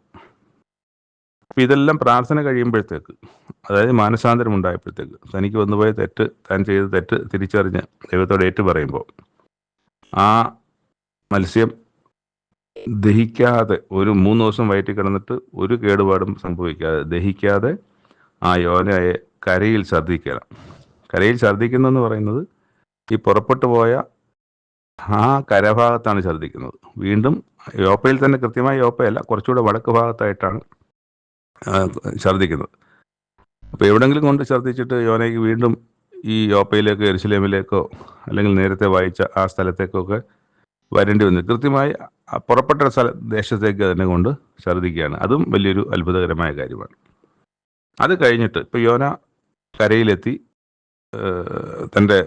അപ്പം ഇതെല്ലാം പ്രാർത്ഥന കഴിയുമ്പോഴത്തേക്ക്, അതായത് മാനസാന്തരം ഉണ്ടായപ്പോഴത്തേക്ക്, തനിക്ക് വന്നുപോയ തെറ്റ്, താൻ ചെയ്ത തെറ്റ് തിരിച്ചറിഞ്ഞ് ദൈവത്തോട് ഏറ്റു പറയുമ്പോൾ ആ മത്സ്യം ദഹിക്കാതെ ഒരു 3 ദിവസം വയറ്റിൽ കിടന്നിട്ട് ഒരു കേടുപാടും സംഭവിക്കാതെ ദഹിക്കാതെ ആ യോനയെ കരയിൽ ഛർദ്ദിക്കണം. കരയിൽ ഛർദ്ദിക്കുന്നതെന്ന് പറയുന്നത് ഈ പുറപ്പെട്ടു പോയ ആ കരഭാഗത്താണ് ഛർദ്ദിക്കുന്നത്. വീണ്ടും യോപ്പയിൽ തന്നെ, കൃത്യമായി യോപ്പയല്ല, കുറച്ചുകൂടെ വടക്ക് ഭാഗത്തായിട്ടാണ് ഛർദ്ദിക്കുന്നത്. അപ്പോൾ എവിടെങ്കിലും കൊണ്ട് ഛർദ്ദിച്ചിട്ട് യോനയ്ക്ക് വീണ്ടും ഈ യോപ്പയിലേക്കോ യെരുശലേമിലേക്കോ അല്ലെങ്കിൽ നേരത്തെ വായിച്ച ആ സ്ഥലത്തേക്കൊക്കെ വരേണ്ടി വന്നു. കൃത്യമായി പുറപ്പെട്ട ദേശത്തേക്ക് തന്നെ കൊണ്ട് ഛർദ്ദിക്കുകയാണ്. അതും വലിയൊരു അത്ഭുതകരമായ കാര്യമാണ്. അത് കഴിഞ്ഞിട്ട് ഇപ്പോൾ യോന കരയിലെത്തി, തൻ്റെ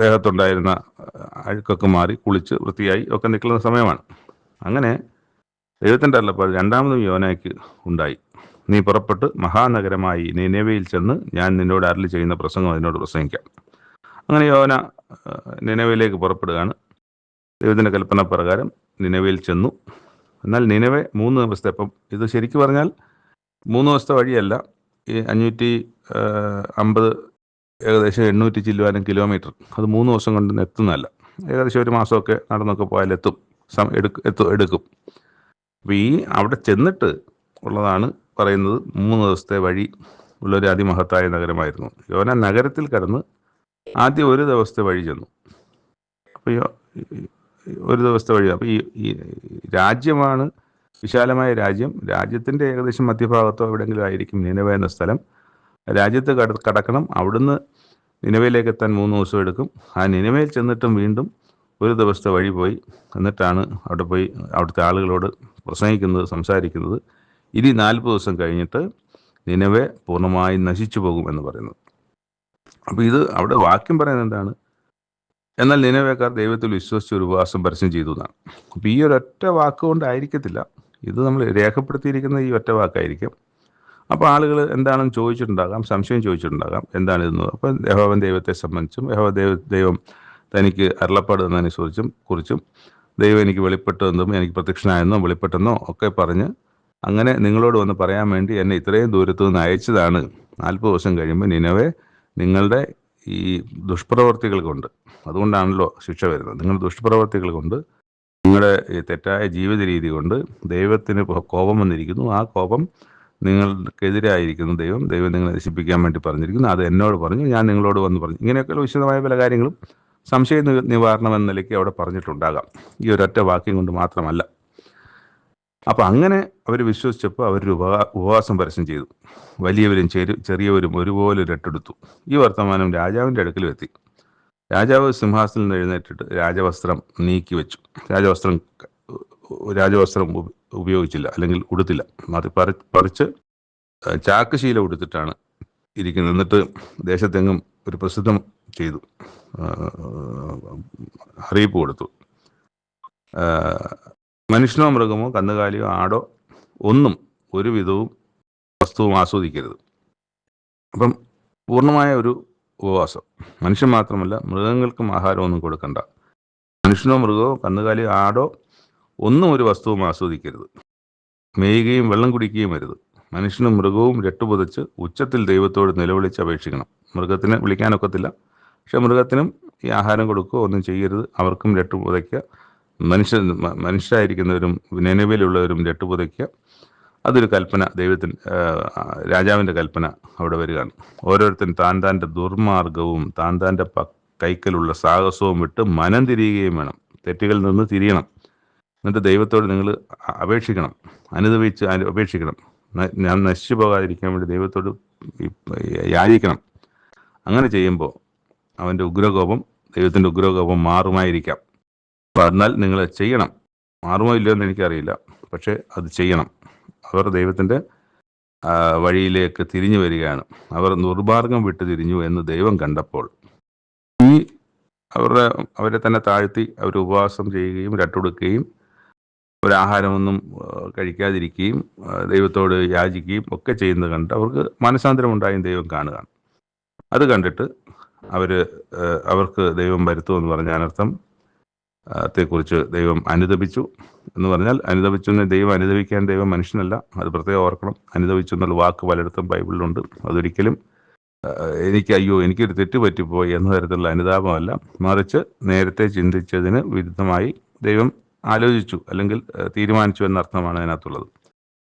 ദേഹത്തുണ്ടായിരുന്ന അഴുക്കൊക്കെ മാറി കുളിച്ച് വൃത്തിയായി ഒക്കെ നിൽക്കുന്ന സമയമാണ്. അങ്ങനെ ദൈവത്തിൻ്റെ അരുളപ്പാട് രണ്ടാമതും യോനയ്ക്ക് ഉണ്ടായി. നീ പുറപ്പെട്ട് മഹാനഗരമായി നിനവയിൽ ചെന്ന് ഞാൻ നിന്നോട് അരുളി ചെയ്യുന്ന പ്രസംഗം അതിനോട് പ്രസംഗിക്കാം. അങ്ങനെ യോന നിനവയിലേക്ക് പുറപ്പെടുകയാണ്. ദൈവത്തിൻ്റെ കൽപ്പന പ്രകാരം നിനവയിൽ ചെന്നു. എന്നാൽ നിനവെ 3 ദിവസത്തെ, അപ്പം ഇത് ശരിക്കും പറഞ്ഞാൽ 3 ദിവസത്തെ വഴിയല്ല, ഈ 550 ഏകദേശം 800 ചില്ലുവാനും കിലോമീറ്റർ, അത് 3 ദിവസം കൊണ്ട് എത്തുന്നതല്ല. ഏകദേശം 1 മാസമൊക്കെ നടന്നൊക്കെ പോയാൽ എടുക്കും. അപ്പോൾ ഈ അവിടെ ചെന്നിട്ട് ഉള്ളതാണ് പറയുന്നത് 3 ദിവസത്തെ വഴി ഉള്ളൊരു അതിമഹത്തായ നഗരമായിരുന്നു. യോന നഗരത്തിൽ കടന്ന് ആദ്യം 1 ദിവസത്തെ വഴി ചെന്നു. അപ്പോൾ 1 ദിവസത്തെ വഴി. അപ്പോൾ ഈ രാജ്യമാണ് വിശാലമായ രാജ്യം. രാജ്യത്തിൻ്റെ ഏകദേശം മധ്യഭാഗത്തോ എവിടെയെങ്കിലും ആയിരിക്കും നിനവ എന്ന സ്ഥലം. രാജ്യത്ത് കടക്കണം. അവിടുന്ന് നിനവയിലേക്ക് എത്താൻ 3 ദിവസം എടുക്കും. ആ നിനവയിൽ ചെന്നിട്ടും വീണ്ടും 1 ദിവസത്തെ വഴി പോയി എന്നിട്ടാണ് അവിടെ പോയി അവിടുത്തെ ആളുകളോട് പ്രസംഗിക്കുന്നത്, സംസാരിക്കുന്നത്. ഇനി 40 ദിവസം കഴിഞ്ഞിട്ട് നിനവെ പൂർണ്ണമായി നശിച്ചു പോകും എന്ന് പറയുന്നത്. അപ്പോൾ ഇത് അവിടെ വാക്യം പറയുന്നത് എന്താണ്? എന്നാൽ നിനവേക്കാർ ദൈവത്തിൽ വിശ്വസിച്ച് ഒരു ഉപവാസം പരസ്യം ചെയ്തു എന്നാണ്. അപ്പോൾ ഈ ഒരൊറ്റ വാക്കുകൊണ്ടായിരിക്കത്തില്ല, ഇത് നമ്മൾ രേഖപ്പെടുത്തിയിരിക്കുന്ന ഈ ഒറ്റ വാക്കായിരിക്കും. അപ്പോൾ ആളുകൾ എന്താണെന്ന് ചോദിച്ചിട്ടുണ്ടാകാം, സംശയം ചോദിച്ചിട്ടുണ്ടാകാം, എന്താണിതെന്ന്. അപ്പം യഹോവൻ ദൈവത്തെ സംബന്ധിച്ചും ദൈവം തനിക്ക് അരുളപ്പാട് തന്നതിനെ കുറിച്ചും ദൈവം എനിക്ക് വെളിപ്പെട്ടെന്നും എനിക്ക് പ്രത്യക്ഷനായെന്നോ വെളിപ്പെട്ടെന്നോ ഒക്കെ പറഞ്ഞ് അങ്ങനെ നിങ്ങളോട് വന്ന് പറയാൻ വേണ്ടി എന്നെ ഇത്രയും ദൂരത്തു നിന്ന് അയച്ചതാണ് 40 ദിവസം കഴിയുമ്പോൾ നിനവേ നിങ്ങളുടെ ഈ ദുഷ്പ്രവർത്തികൾ കൊണ്ട്, അതുകൊണ്ടാണല്ലോ ശിക്ഷ വരുന്നത്, നിങ്ങളുടെ ദുഷ്പ്രവർത്തികൾ കൊണ്ട്, നിങ്ങളുടെ ഈ തെറ്റായ ജീവിത രീതി കൊണ്ട് ദൈവത്തിന് കോപം വന്നിരിക്കുന്നു. ആ കോപം നിങ്ങൾക്കെതിരായിരിക്കുന്നു. ദൈവം നിങ്ങളെ നശിപ്പിക്കാൻ വേണ്ടി പറഞ്ഞിരിക്കുന്നു. അത് എന്നോട് പറഞ്ഞു, ഞാൻ നിങ്ങളോട് വന്ന് പറഞ്ഞു. ഇങ്ങനെയൊക്കെയുള്ള വിശദമായ പല കാര്യങ്ങളും സംശയ നിവാരണം എന്ന നിലയ്ക്ക് അവിടെ പറഞ്ഞിട്ടുണ്ടാകാം, ഈ ഒരൊറ്റ വാക്യം കൊണ്ട് മാത്രമല്ല. അപ്പം അങ്ങനെ അവർ വിശ്വസിച്ചപ്പോൾ അവരൊരു ഉപവാസം പരസ്യം ചെയ്തു. വലിയവരും ചെറിയവരും ഒരുപോലെ രട്ടെടുത്തു. ഈ വർത്തമാനം രാജാവിൻ്റെ അടുക്കലും എത്തി. രാജാവ് സിംഹാസനത്തിൽ നിന്ന് എഴുന്നേറ്റിട്ട് രാജവസ്ത്രം നീക്കി വെച്ചു. രാജവസ്ത്രം ഉപയോഗിച്ചില്ല, അല്ലെങ്കിൽ ഉടുത്തില്ല. അത് പറിച്ച് ചാക്കുശീല ഉടുത്തിട്ടാണ് ഇരിക്കുന്നത്. എന്നിട്ട് ദേശത്തെങ്ങും ഒരു പ്രസിദ്ധം ചെയ്തു, അറിയിപ്പ് കൊടുത്തു, മനുഷ്യനോ മൃഗമോ കന്നുകാലിയോ ആടോ ഒന്നും ഒരു വിധവും വസ്തുവും ആസ്വദിക്കരുത്. അപ്പം പൂർണ്ണമായ ഒരു ഉപവാസം. മനുഷ്യൻ മാത്രമല്ല, മൃഗങ്ങൾക്കും ആഹാരമൊന്നും കൊടുക്കണ്ട. മനുഷ്യനോ മൃഗമോ കന്നുകാലിയോ ആടോ ഒന്നും ഒരു വസ്തുവും ആസ്വദിക്കരുത്. മേയുകയും വെള്ളം കുടിക്കുകയും വരുത്. മനുഷ്യനും മൃഗവും രട്ടുപുതച്ച് ഉച്ചത്തിൽ ദൈവത്തോട് നിലവിളിച്ച് അപേക്ഷിക്കണം. മൃഗത്തിന് വിളിക്കാനൊക്കത്തില്ല, പക്ഷെ മൃഗത്തിനും ഈ ആഹാരം കൊടുക്കുകയോ ഒന്നും ചെയ്യരുത്. അവർക്കും രട്ടുപുതയ്ക്കുക. മനുഷ്യരായിരിക്കുന്നവരും നിലവിലുള്ളവരും രട്ടുപുതയ്ക്കുക. അതൊരു കൽപ്പന, രാജാവിൻ്റെ കൽപ്പന അവിടെ വരികയാണ്. ഓരോരുത്തരും താൻ്റെ ദുർമാർഗവും താൻ്റെ കൈക്കലുള്ള സാഹസവും വിട്ട് മനം തിരിയുകയും വേണം. തെറ്റുകളിൽ നിന്ന് തിരിയണം. എന്നിട്ട് ദൈവത്തോട് നിങ്ങൾ അപേക്ഷിക്കണം, അപേക്ഷിക്കണം. ഞാൻ നശിച്ചു പോകാതിരിക്കാൻ വേണ്ടി ദൈവത്തോട് യാചിക്കണം. അങ്ങനെ ചെയ്യുമ്പോൾ അവൻ്റെ ഉഗ്രകോപം, ദൈവത്തിൻ്റെ ഉഗ്രകോപം മാറുമായിരിക്കാം. അപ്പം എന്നാൽ നിങ്ങൾ ചെയ്യണം. മാറുമോ ഇല്ലയോ എന്ന് എനിക്കറിയില്ല, പക്ഷേ അത് ചെയ്യണം. അവർ ദൈവത്തിൻ്റെ വഴിയിലേക്ക് തിരിഞ്ഞു വരികയാണ്. അവർ ദുർമാർഗം വിട്ട് തിരിഞ്ഞു എന്ന് ദൈവം കണ്ടപ്പോൾ അവരെ തന്നെ താഴ്ത്തി അവർ ഉപവാസം ചെയ്യുകയും രട്ടുടുക്കുകയും ഒരാഹാരമൊന്നും കഴിക്കാതിരിക്കുകയും ദൈവത്തോട് യാചിക്കുകയും ഒക്കെ ചെയ്യുന്നത് കണ്ട് അവർക്ക് മനസാന്തരമുണ്ടായും ദൈവം കാണുകയാണ്. അത് കണ്ടിട്ട് അവർക്ക് ദൈവം വരുത്തുമെന്ന് പറഞ്ഞ അനർത്ഥം ത്തെക്കുറിച്ച് ദൈവം അനുതപിച്ചു എന്ന് പറഞ്ഞാൽ, ദൈവം അനുതപിക്കാൻ ദൈവം മനുഷ്യനല്ല, അത് പ്രത്യേകം ഓർക്കണം. അനുതപിച്ചു എന്നുള്ള വാക്ക് പലയിടത്തും ബൈബിളിലുണ്ട്. അതൊരിക്കലും എനിക്കൊരു തെറ്റ് പറ്റിപ്പോയി എന്ന തരത്തിലുള്ള അനുതാപമല്ല, മറിച്ച് നേരത്തെ ചിന്തിച്ചതിന് വിരുദ്ധമായി ദൈവം ആലോചിച്ചു അല്ലെങ്കിൽ തീരുമാനിച്ചു എന്നർത്ഥമാണ് അതിനകത്തുള്ളത്.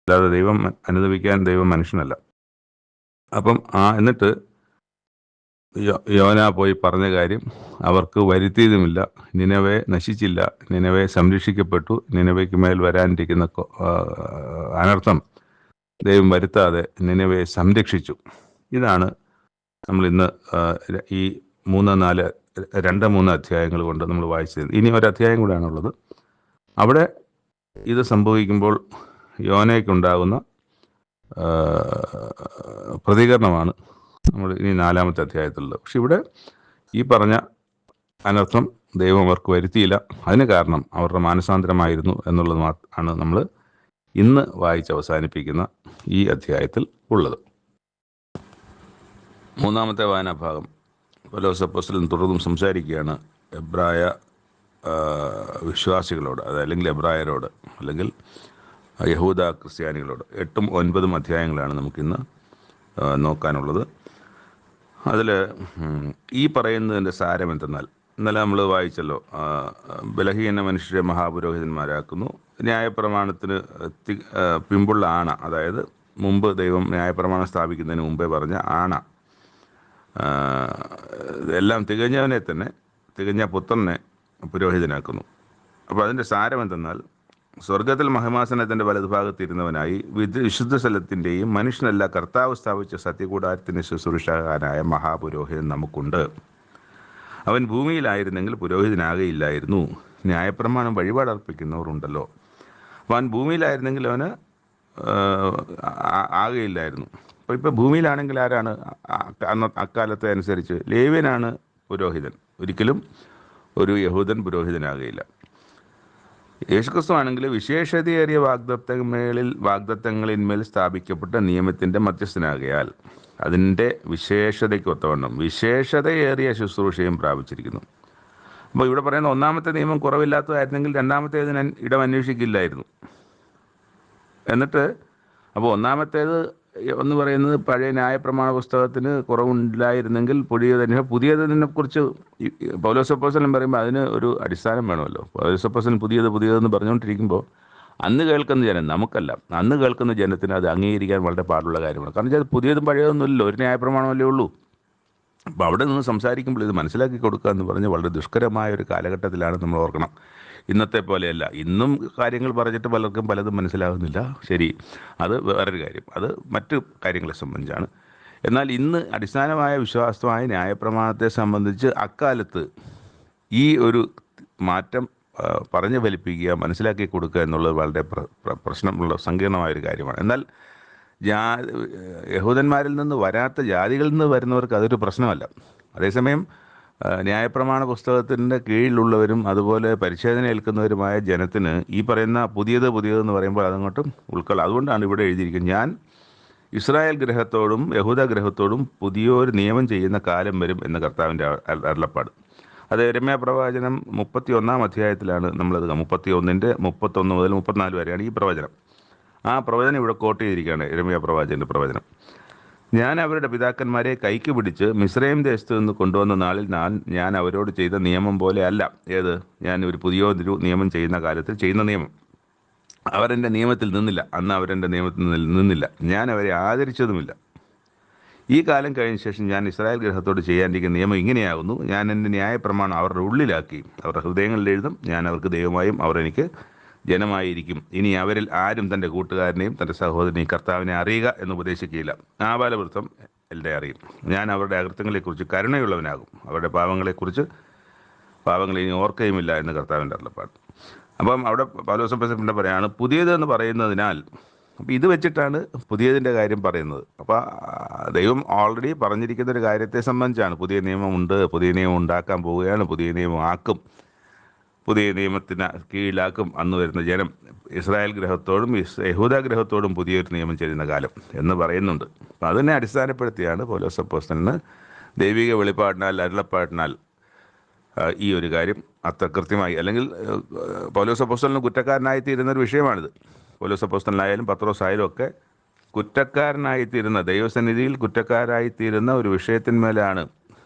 അല്ലാതെ ദൈവം അനുതപിക്കാൻ ദൈവം മനുഷ്യനല്ല. അപ്പം എന്നിട്ട് യോന പോയി പറഞ്ഞ കാര്യം അവർക്ക് വരുത്തിയതുമില്ല. നിനവേ നശിച്ചില്ല, നിനവേ സംരക്ഷിക്കപ്പെട്ടു. നിനവയ്ക്ക് മേൽ വരാനിരിക്കുന്ന അനർത്ഥം ദൈവം വരുത്താതെ നിനവേ സംരക്ഷിച്ചു. ഇതാണ് നമ്മൾ ഇന്ന് ഈ 2-3 അധ്യായങ്ങൾ കൊണ്ട് നമ്മൾ വായിച്ചത്. ഇനി ഒരു അധ്യായം കൂടെയാണുള്ളത്. അവിടെ ഇത് സംഭവിക്കുമ്പോൾ യോനയ്ക്കുണ്ടാകുന്ന പ്രതികരണമാണ് നമ്മൾ ഇനി 4-ാമത്തെ അധ്യായത്തിലുള്ളത്. പക്ഷെ ഇവിടെ ഈ പറഞ്ഞ അനർത്ഥം ദൈവം അവർക്ക് വരുത്തിയില്ല. അതിന് കാരണം അവരുടെ മാനസാന്തരമായിരുന്നു എന്നുള്ളത് ആണ് നമ്മൾ ഇന്ന് വായിച്ച് അവസാനിപ്പിക്കുന്ന ഈ അധ്യായത്തിൽ ഉള്ളത്. 3-ാമത്തെ വായനാഭാഗം പൗലോസ് അപ്പോസ്തലൻ തുടർന്നും സംസാരിക്കുകയാണ് എബ്രായ വിശ്വാസികളോട്, അതല്ലെങ്കിൽ എബ്രായരോട്, അല്ലെങ്കിൽ യഹൂദ ക്രിസ്ത്യാനികളോട്. 8-9 അധ്യായങ്ങളാണ് നമുക്കിന്ന് നോക്കാനുള്ളത്. അതിൽ ഈ പറയുന്നതിൻ്റെ സാരം എന്തെന്നാൽ, ഇന്നലെ നമ്മൾ വായിച്ചല്ലോ, ബലഹീന മനുഷ്യരെ മഹാപുരോഹിതന്മാരാക്കുന്നു. ന്യായപ്രമാണത്തിന് പിമ്പുള്ള ആണ, അതായത് മുമ്പ് ദൈവം ന്യായപ്രമാണം സ്ഥാപിക്കുന്നതിന് മുമ്പേ പറഞ്ഞ ആണ, എല്ലാം തികഞ്ഞവനെ തന്നെ, തികഞ്ഞ പുത്രനെ പുരോഹിതനാക്കുന്നു. അപ്പോൾ അതിൻ്റെ സാരം എന്തെന്നാൽ, സ്വർഗത്തിൽ മഹിമാസനത്തിൻ്റെ വലതുഭാഗത്തിരുന്നവനായി വിശുദ്ധ സ്ഥലത്തിൻ്റെയും മനുഷ്യനല്ല കർത്താവ് സ്ഥാപിച്ച സത്യകൂടാരത്തിൻ്റെ ശുശ്രൂഷകനായ മഹാപുരോഹിതൻ നമുക്കുണ്ട്. അവൻ ഭൂമിയിലായിരുന്നെങ്കിൽ പുരോഹിതനാകയില്ലായിരുന്നു. ന്യായപ്രമാണം വഴിപാടർപ്പിക്കുന്നവരുണ്ടല്ലോ. അപ്പോൾ അവൻ ഭൂമിയിലായിരുന്നെങ്കിൽ അവന് ആകയില്ലായിരുന്നു. അപ്പോൾ ഇപ്പോൾ ഭൂമിയിലാണെങ്കിൽ ആരാണ് അക്കാലത്തെ അനുസരിച്ച്? ലേവ്യനാണ് പുരോഹിതൻ. ഒരിക്കലും ഒരു യഹൂദൻ പുരോഹിതനാകയില്ല. യേശുക്രിസ്തു ആണെങ്കിൽ വിശേഷതയേറിയ വാഗ്ദത്തങ്ങളിന്മേൽ സ്ഥാപിക്കപ്പെട്ട നിയമത്തിൻ്റെ മധ്യസ്ഥനാകയാൽ അതിൻ്റെ വിശേഷതയ്ക്കൊത്തവണ്ണം വിശേഷതയേറിയ ശുശ്രൂഷയും പ്രാപിച്ചിരിക്കുന്നു. അപ്പോൾ ഇവിടെ പറയുന്ന 1-ാമത്തെ നിയമം കുറവില്ലാത്തതായിരുന്നെങ്കിൽ 2-ാമത്തേതിന് ഇടം അന്വേഷിക്കില്ലായിരുന്നു. എന്നിട്ട് അപ്പോൾ 1-ാമത്തേത് എന്ന് പറയുന്നത് പഴയ ന്യായപ്രമാണ പുസ്തകത്തിന് കുറവുണ്ടായിരുന്നെങ്കിൽ പുതിയതിനെ കുറിച്ച് പൗലോസ് അപ്പോസ്തലൻ പറയുമ്പോൾ അതിന് ഒരു അടിസ്ഥാനം വേണമല്ലോ. പൗലോസ് അപ്പോസ്തലൻ പുതിയതെന്ന് പറഞ്ഞുകൊണ്ടിരിക്കുമ്പോൾ അന്ന് കേൾക്കുന്ന ജനം, നമുക്കല്ല, അന്ന് കേൾക്കുന്ന ജനത്തിന് അത് അംഗീകരിക്കാൻ വളരെ പാടുള്ള കാര്യമാണ്. കാരണം വെച്ചാൽ പുതിയതും പഴയതൊന്നുമില്ലല്ലോ, ഒരു ന്യായപ്രമാണമല്ലേ ഉള്ളൂ. അപ്പോൾ അവിടെ നിന്ന് സംസാരിക്കുമ്പോൾ ഇത് മനസ്സിലാക്കി കൊടുക്കുക എന്ന് പറഞ്ഞ് വളരെ ദുഷ്കരമായ ഒരു കാലഘട്ടത്തിലാണ് നമ്മൾ ഓർക്കണം. ഇന്നത്തെ പോലെയല്ല. ഇന്നും കാര്യങ്ങൾ പറഞ്ഞിട്ട് പലർക്കും പലതും മനസ്സിലാകുന്നില്ല. ശരി, അത് വേറൊരു കാര്യം, അത് മറ്റു കാര്യങ്ങളെ സംബന്ധിച്ചാണ്. എന്നാൽ ഇന്ന് അടിസ്ഥാനമായ വിശ്വാസമായ ന്യായപ്രമാണത്തെ സംബന്ധിച്ച് അക്കാലത്ത് ഈ ഒരു മാറ്റം പറഞ്ഞു ഫലിപ്പിക്കുക, മനസ്സിലാക്കി കൊടുക്കുക എന്നുള്ളത് വളരെ പ്രശ്നമുള്ള സങ്കീർണമായൊരു കാര്യമാണ്. എന്നാൽ യഹൂദന്മാരിൽ നിന്ന് വരാത്ത ജാതികളിൽ നിന്ന് വരുന്നവർക്ക് അതൊരു പ്രശ്നമല്ല. അതേസമയം ന്യായപ്രമാണ പുസ്തകത്തിൻ്റെ കീഴിലുള്ളവരും അതുപോലെ പരിച്ഛേദന ഏൽക്കുന്നവരുമായ ജനത്തിന് ഈ പറയുന്ന പുതിയതെന്ന് പറയുമ്പോൾ അതങ്ങോട്ടും ഉൾക്കൊള്ളാം. അതുകൊണ്ടാണ് ഇവിടെ എഴുതിയിരിക്കുന്നത്, ഞാൻ ഇസ്രായേൽ ഗ്രഹത്തോടും യഹൂദ ഗ്രഹത്തോടും പുതിയൊരു നിയമം ചെയ്യുന്ന കാലം വരും എന്ന കർത്താവിൻ്റെ അരുളപ്പാട്. അത് യിരെമ്യാ പ്രവചനം 31-ാം അധ്യായത്തിലാണ് നമ്മളത്. 31-ന്റെ 31 മുതൽ 34 വരെയാണ് ഈ പ്രവചനം. ആ പ്രവചനം ഇവിടെ കോട്ട് ചെയ്തിരിക്കുകയാണ്, യിരെമ്യാ പ്രവാചകന്റെ പ്രവചനം. ഞാൻ അവരുടെ പിതാക്കന്മാരെ കൈക്ക് പിടിച്ച് മിസ്രയീം ദേശത്ത് നിന്ന് കൊണ്ടുവന്ന നാളിൽ ഞാൻ അവരോട് ചെയ്ത നിയമം പോലെ അല്ല. ഏത്? ഞാൻ ഒരു പുതിയൊരു നിയമം ചെയ്യുന്ന കാലത്തിൽ ചെയ്യുന്ന നിയമം. അവരെൻ്റെ നിയമത്തിൽ നിന്നില്ല, അന്ന് അവരെൻ്റെ നിയമത്തിൽ നിന്നില്ല, ഞാൻ അവരെ ആദരിച്ചതുമില്ല. ഈ കാലം കഴിഞ്ഞ ശേഷം ഞാൻ ഇസ്രായേൽ ഗ്രഹത്തോട് ചെയ്യാനിരിക്കുന്ന നിയമം ഇങ്ങനെയാകുന്നു, ഞാൻ എൻ്റെ ന്യായപ്രമാണം അവരുടെ ഉള്ളിലാക്കി അവരുടെ ഹൃദയങ്ങളിൽ എഴുതും, ഞാൻ അവർക്ക് ദൈവമായും അവർ എനിക്ക് ജനമായിരിക്കും. ഇനി അവരിൽ ആരും തൻ്റെ കൂട്ടുകാരനെയും തൻ്റെ സഹോദരനെയും കർത്താവിനെ അറിയുക എന്ന് ഉപദേശിക്കുകയില്ല. ആബാലവൃത്തം എല്ലാം അറിയും. ഞാൻ അവരുടെ അകൃത്യങ്ങളെക്കുറിച്ച് കരുണയുള്ളവനാകും, അവരുടെ പാവങ്ങളെ ഇനി ഓർക്കുകയുമില്ല എന്ന് കർത്താവിൻ്റെ അരുളപ്പാട്. അപ്പം അവിടെ പൗലോസ് അപ്പോസ്തലൻ പറയാണ് പുതിയതെന്ന് പറയുന്നതിനാൽ, അപ്പം ഇത് വെച്ചിട്ടാണ് പുതിയതിൻ്റെ കാര്യം പറയുന്നത്. അപ്പോൾ ദൈവം ഓൾറെഡി പറഞ്ഞിരിക്കുന്ന ഒരു കാര്യത്തെ സംബന്ധിച്ചാണ്. പുതിയ നിയമമുണ്ട്, പുതിയ നിയമം ഉണ്ടാക്കാൻ പോവുകയാണ്, പുതിയ നിയമം ആക്കും, പുതിയ നിയമത്തിന് കീഴിലാക്കും. അന്ന് വരുന്ന ജനം ഇസ്രായേൽ ഗ്രഹത്തോടും യഹൂദ ഗ്രഹത്തോടും പുതിയൊരു നിയമം ചെയ്യുന്ന കാലം എന്ന് പറയുന്നുണ്ട്. അപ്പം അതിനെ അടിസ്ഥാനപ്പെടുത്തിയാണ് പൗലോസ് അപ്പോസ്തലന് ദൈവിക വെളിപ്പാടിനാൽ അരുളപ്പാടിനാൽ ഈ ഒരു കാര്യം അത്ര കൃത്യമായി, അല്ലെങ്കിൽ പൗലോസ് അപ്പോസ്തലന് കുറ്റക്കാരനായിത്തീരുന്ന ഒരു വിഷയമാണിത്. പൗലോസ് അപ്പോസ്തലനായാലും പത്രോസായാലും ഒക്കെ കുറ്റക്കാരനായിത്തീരുന്ന, ദൈവസന്നിധിയിൽ കുറ്റക്കാരായിത്തീരുന്ന ഒരു വിഷയത്തിന്മേലാണ്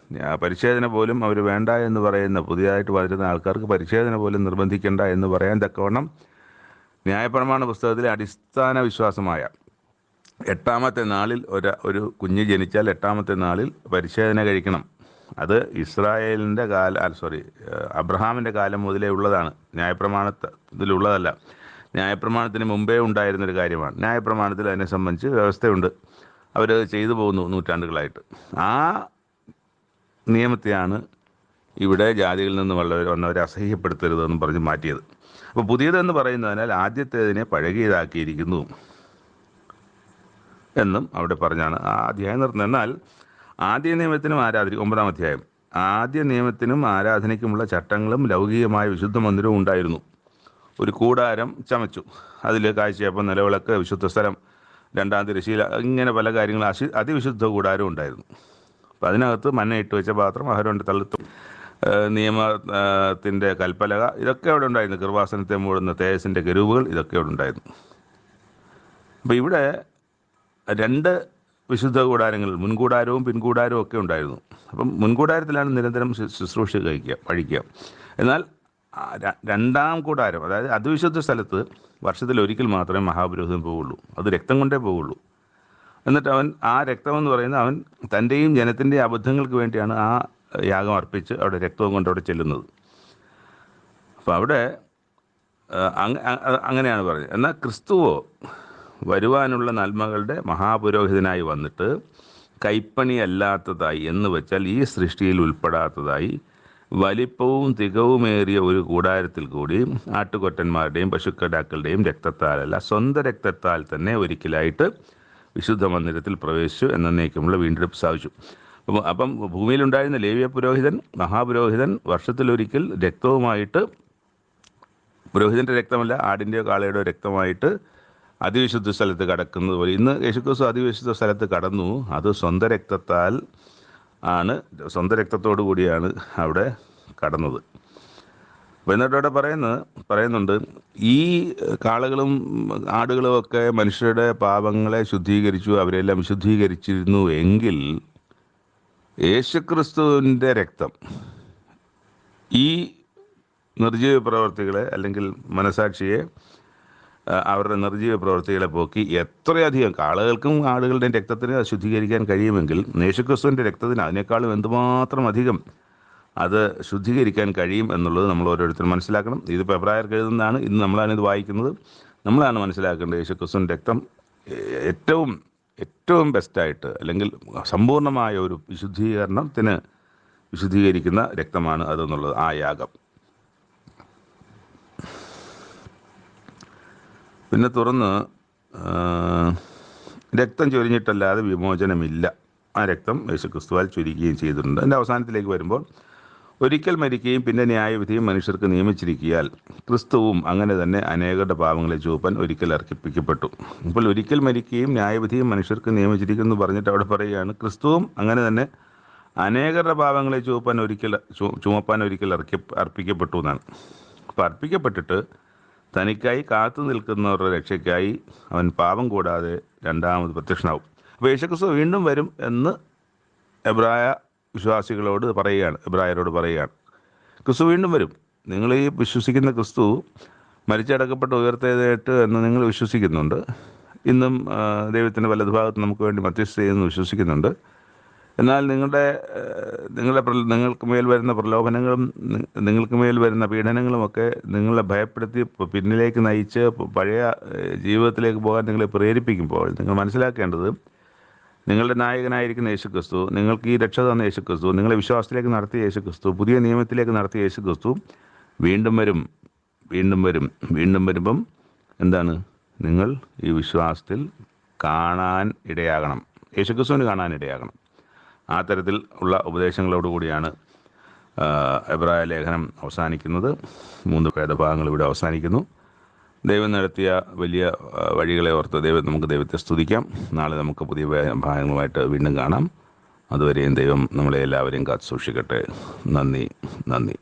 പരിച്ഛേദന പോലും അവർ വേണ്ട എന്ന് പറയുന്ന, പുതിയതായിട്ട് വരുന്ന ആൾക്കാർക്ക് പരിച്ഛേദന പോലും നിർബന്ധിക്കേണ്ട എന്ന് പറയാൻ തക്കവണ്ണം ന്യായപ്രമാണ പുസ്തകത്തിലെ അടിസ്ഥാന വിശ്വാസമായ 8-ാമത്തെ നാളിൽ ഒരു കുഞ്ഞ് ജനിച്ചാൽ 8-ാമത്തെ നാളിൽ പരിച്ഛേദന കഴിക്കണം. അത് ഇസ്രായേലിൻ്റെ അബ്രഹാമിൻ്റെ കാലം മുതലേ ഉള്ളതാണ്, ന്യായപ്രമാണത്തിലുള്ളതല്ല. ന്യായപ്രമാണത്തിന് മുമ്പേ ഉണ്ടായിരുന്നൊരു കാര്യമാണ്. ന്യായപ്രമാണത്തിൽ അതിനെ സംബന്ധിച്ച് വ്യവസ്ഥയുണ്ട്, അവർ ചെയ്തു പോകുന്നു നൂറ്റാണ്ടുകളായിട്ട്. ആ നിയമത്തെയാണ് ഇവിടെ ജാതികളിൽ നിന്ന് വന്നവരെ അസഹ്യപ്പെടുത്തരുതെന്ന് പറഞ്ഞ് മാറ്റിയത്. അപ്പോൾ പുതിയതെന്ന് പറയുന്നതിനാൽ ആദ്യത്തേതിനെ പഴകിയതാക്കിയിരിക്കുന്നു എന്നും അവിടെ പറഞ്ഞാണ് ആ അധ്യായം നിർത്തുന്നത്. എന്നാൽ ആദ്യ നിയമത്തിനും 9-ാം അധ്യായം, ആദ്യ നിയമത്തിനും ആരാധനയ്ക്കുമുള്ള ചട്ടങ്ങളും ലൗകികമായ വിശുദ്ധ മന്ദിരവും ഉണ്ടായിരുന്നു. ഒരു കൂടാരം ചമച്ചു, അതിൽ കാഴ്ചയപ്പം, നിലവിളക്ക്, വിശുദ്ധ സ്ഥലം, 2-ാം തിരശ്ശീല, ഇങ്ങനെ പല കാര്യങ്ങളും അതിവിശുദ്ധ കൂടാരം ഉണ്ടായിരുന്നു. അപ്പം അതിനകത്ത് മന്നയിട്ട് വെച്ച പാത്രം, അഹരോന്റെ തളുത്തും, നിയമത്തിൻ്റെ കൽപ്പലക, ഇതൊക്കെ അവിടെ ഉണ്ടായിരുന്നു. കൃപാസനത്തെ മൂടുന്ന തേജസ്സിൻ്റെ കെരൂബുകൾ, ഇതൊക്കെ അവിടെ ഉണ്ടായിരുന്നു. അപ്പം ഇവിടെ 2 വിശുദ്ധ കൂടാരങ്ങൾ, മുൻകൂടാരവും പിൻകൂടാരവും ഒക്കെ ഉണ്ടായിരുന്നു. അപ്പം മുൻകൂടാരത്തിലാണ് നിരന്തരം ശുശ്രൂഷ കഴിക്കുക. എന്നാൽ 2-ാം കൂടാരം, അതായത് അതിവിശുദ്ധ സ്ഥലത്ത് വർഷത്തിൽ ഒരിക്കൽ മാത്രമേ മഹാപുരോഹിതൻ പോവുള്ളൂ. അത് രക്തം കൊണ്ടേ പോവുള്ളൂ. എന്നിട്ട് അവൻ ആ രക്തമെന്ന് പറയുന്നത് അവൻ തൻ്റെയും ജനത്തിൻ്റെയും അബദ്ധങ്ങൾക്ക് വേണ്ടിയാണ് ആ യാഗം അർപ്പിച്ച് അവിടെ രക്തവും കൊണ്ട് അവിടെ ചെല്ലുന്നത്. അപ്പോൾ അവിടെ അങ്ങനെയാണ് പറഞ്ഞത്. എന്നാൽ ക്രിസ്തുവോ വരുവാനുള്ള നന്മകളുടെ മഹാപുരോഹിതനായി വന്നിട്ട് കൈപ്പണിയല്ലാത്തതായി, എന്ന് വെച്ചാൽ ഈ സൃഷ്ടിയിൽ ഉൾപ്പെടാത്തതായി, വലിപ്പവും തികവുമേറിയ ഒരു കൂടാരത്തിൽ കൂടി ആട്ടുകൊറ്റന്മാരുടെയും പശുക്കിടാക്കളുടെയും രക്തത്താലല്ല, സ്വന്തം രക്തത്താൽ തന്നെ ഒരിക്കലായിട്ട് വിശുദ്ധ മന്ദിരത്തിൽ പ്രവേശിച്ചു, എന്നേക്കുമുള്ള വീണ്ടെടുപ്പ് സാധിച്ചു. അപ്പം ഭൂമിയിലുണ്ടായിരുന്ന ലേവ്യ പുരോഹിതൻ, മഹാപുരോഹിതൻ വർഷത്തിലൊരിക്കൽ രക്തവുമായിട്ട്, പുരോഹിതൻ്റെ രക്തമല്ല, ആടിൻ്റെയോ കാളയുടെയോ രക്തമായിട്ട് അതിവിശുദ്ധ സ്ഥലത്ത് കടക്കുന്നത് പോലെ ഇന്ന് യേശുക്രിസ്തു അതിവിശുദ്ധ സ്ഥലത്ത് കടന്നു. അത് സ്വന്തം രക്തത്താൽ ആണ്, സ്വന്തം രക്തത്തോടു കൂടിയാണ് അവിടെ കടന്നത്. അപ്പോൾ എന്നിട്ട് അവിടെ പറയുന്നുണ്ട്, ഈ കാളകളും ആടുകളും ഒക്കെ മനുഷ്യരുടെ പാപങ്ങളെ ശുദ്ധീകരിച്ചു, അവരെല്ലാം ശുദ്ധീകരിച്ചിരുന്നു എങ്കിൽ യേശുക്രിസ്തുവിൻ്റെ രക്തം ഈ നിർജീവ പ്രവർത്തികളെ അല്ലെങ്കിൽ മനസാക്ഷിയെ, അവരുടെ നിർജീവ പ്രവർത്തികളെ പോക്കി എത്രയധികം കാളകൾക്കും ആടുകളുടെയും രക്തത്തിന് അത് ശുദ്ധീകരിക്കാൻ കഴിയുമെങ്കിൽ യേശുക്രിസ്തുവിൻ്റെ രക്തത്തിന് അതിനേക്കാളും എന്തുമാത്രം അധികം അത് ശുദ്ധീകരിക്കാൻ കഴിയും എന്നുള്ളത് നമ്മൾ ഓരോരുത്തരും മനസ്സിലാക്കണം. ഇതിപ്പോൾ എബ്രായർക്ക് എഴുതുന്നതാണ്, ഇന്ന് നമ്മളാണ് ഇത് വായിക്കുന്നത്. നമ്മളാണ് മനസ്സിലാക്കേണ്ടത് യേശുക്രിസ്തുവിൻ്റെ രക്തം ഏറ്റവും ബെസ്റ്റായിട്ട് അല്ലെങ്കിൽ സമ്പൂർണ്ണമായ ഒരു വിശുദ്ധീകരിക്കുന്ന രക്തമാണ് അതെന്നുള്ളത്, ആ യാഗം. പിന്നെ തുറന്ന് രക്തം ചൊരിഞ്ഞിട്ടല്ലാതെ വിമോചനമില്ല. ആ രക്തം യേശുക്രിസ്തുവാൽ ചൊരിയുകയും ചെയ്തിട്ടുണ്ട്. അതിൻ്റെ അവസാനത്തിലേക്ക് വരുമ്പോൾ, ഒരിക്കൽ മരിക്കുകയും പിന്നെ ന്യായവിധിയും മനുഷ്യർക്ക് നിയമിച്ചിരിക്കിയാൽ ക്രിസ്തുവും അങ്ങനെ തന്നെ അനേകരുടെ പാപങ്ങളെ ചുമപ്പാൻ ഒരിക്കൽ അർപ്പിക്കപ്പെട്ടു. അപ്പോൾ ഒരിക്കൽ മരിക്കുകയും ന്യായവിധിയും മനുഷ്യർക്ക് നിയമിച്ചിരിക്കുന്നു പറഞ്ഞിട്ട് അവിടെ പറയുകയാണ്, ക്രിസ്തുവും അങ്ങനെ തന്നെ അനേകരുടെ പാപങ്ങളെ ചുമപ്പാൻ ഒരിക്കൽ അർപ്പിക്കപ്പെട്ടു എന്നാണ്. അപ്പോൾ അർപ്പിക്കപ്പെട്ടിട്ട് തനിക്കായി കാത്തു നിൽക്കുന്നവരുടെ രക്ഷയ്ക്കായി അവൻ പാപം കൂടാതെ രണ്ടാമത് പ്രത്യക്ഷനാവും. അപ്പോൾ യേശുക്രിസ്തു വീണ്ടും വരും എന്ന് എബ്രായരോട് പറയുകയാണ്. ക്രിസ്തു വീണ്ടും വരും. നിങ്ങൾ ഈ വിശ്വസിക്കുന്ന ക്രിസ്തു മരിച്ചടക്കപ്പെട്ട് ഉയർത്തെഴുന്നേറ്റ് എന്ന് നിങ്ങൾ വിശ്വസിക്കുന്നുണ്ട്. ഇന്നും ദൈവത്തിൻ്റെ വലതുഭാഗത്ത് നമുക്ക് വേണ്ടി മധ്യസ്ഥ ചെയ്യുന്നു വിശ്വസിക്കുന്നുണ്ട്. എന്നാൽ നിങ്ങൾക്ക് മേൽ വരുന്ന പ്രലോഭനങ്ങളും നിങ്ങൾക്ക് മേൽ വരുന്ന പീഡനങ്ങളുമൊക്കെ നിങ്ങളെ ഭയപ്പെടുത്തി പിന്നിലേക്ക് നയിച്ച് പഴയ ജീവിതത്തിലേക്ക് പോകാൻ നിങ്ങളെ പ്രേരിപ്പിക്കുമ്പോൾ നിങ്ങൾ മനസ്സിലാക്കേണ്ടത്, നിങ്ങളുടെ നായകനായിരിക്കുന്ന യേശുക്രിസ്തു, നിങ്ങൾക്ക് ഈ രക്ഷ തന്ന യേശുക്രിസ്തു, നിങ്ങളെ വിശ്വാസത്തിലേക്ക് നടത്തിയ യേശുക്രിസ്തു, പുതിയ നിയമത്തിലേക്ക് നടത്തിയ യേശുക്രിസ്തു വീണ്ടും വരുമ്പം എന്താണ്? നിങ്ങൾ ഈ വിശ്വാസത്തിൽ കാണാൻ ഇടയാകണം, യേശുക്രിസ്തുവിന് കാണാൻ ഇടയാകണം. ആ തരത്തിൽ ഉള്ള ഉപദേശങ്ങളോടുകൂടിയാണ് എബ്രായ ലേഖനം അവസാനിക്കുന്നത്. 3 വേദഭാഗങ്ങൾ ഇവിടെ അവസാനിക്കുന്നു. ദൈവം നടത്തിയ വലിയ വഴികളെ ഓർത്ത് നമുക്ക് ദൈവത്തെ സ്തുതിക്കാം. നാളെ നമുക്ക് പുതിയ ഭാഗങ്ങളുമായിട്ട് വീണ്ടും കാണാം. അതുവരെയും ദൈവം നമ്മളെ എല്ലാവരെയും കാത്തു സൂക്ഷിക്കട്ടെ. നന്ദി.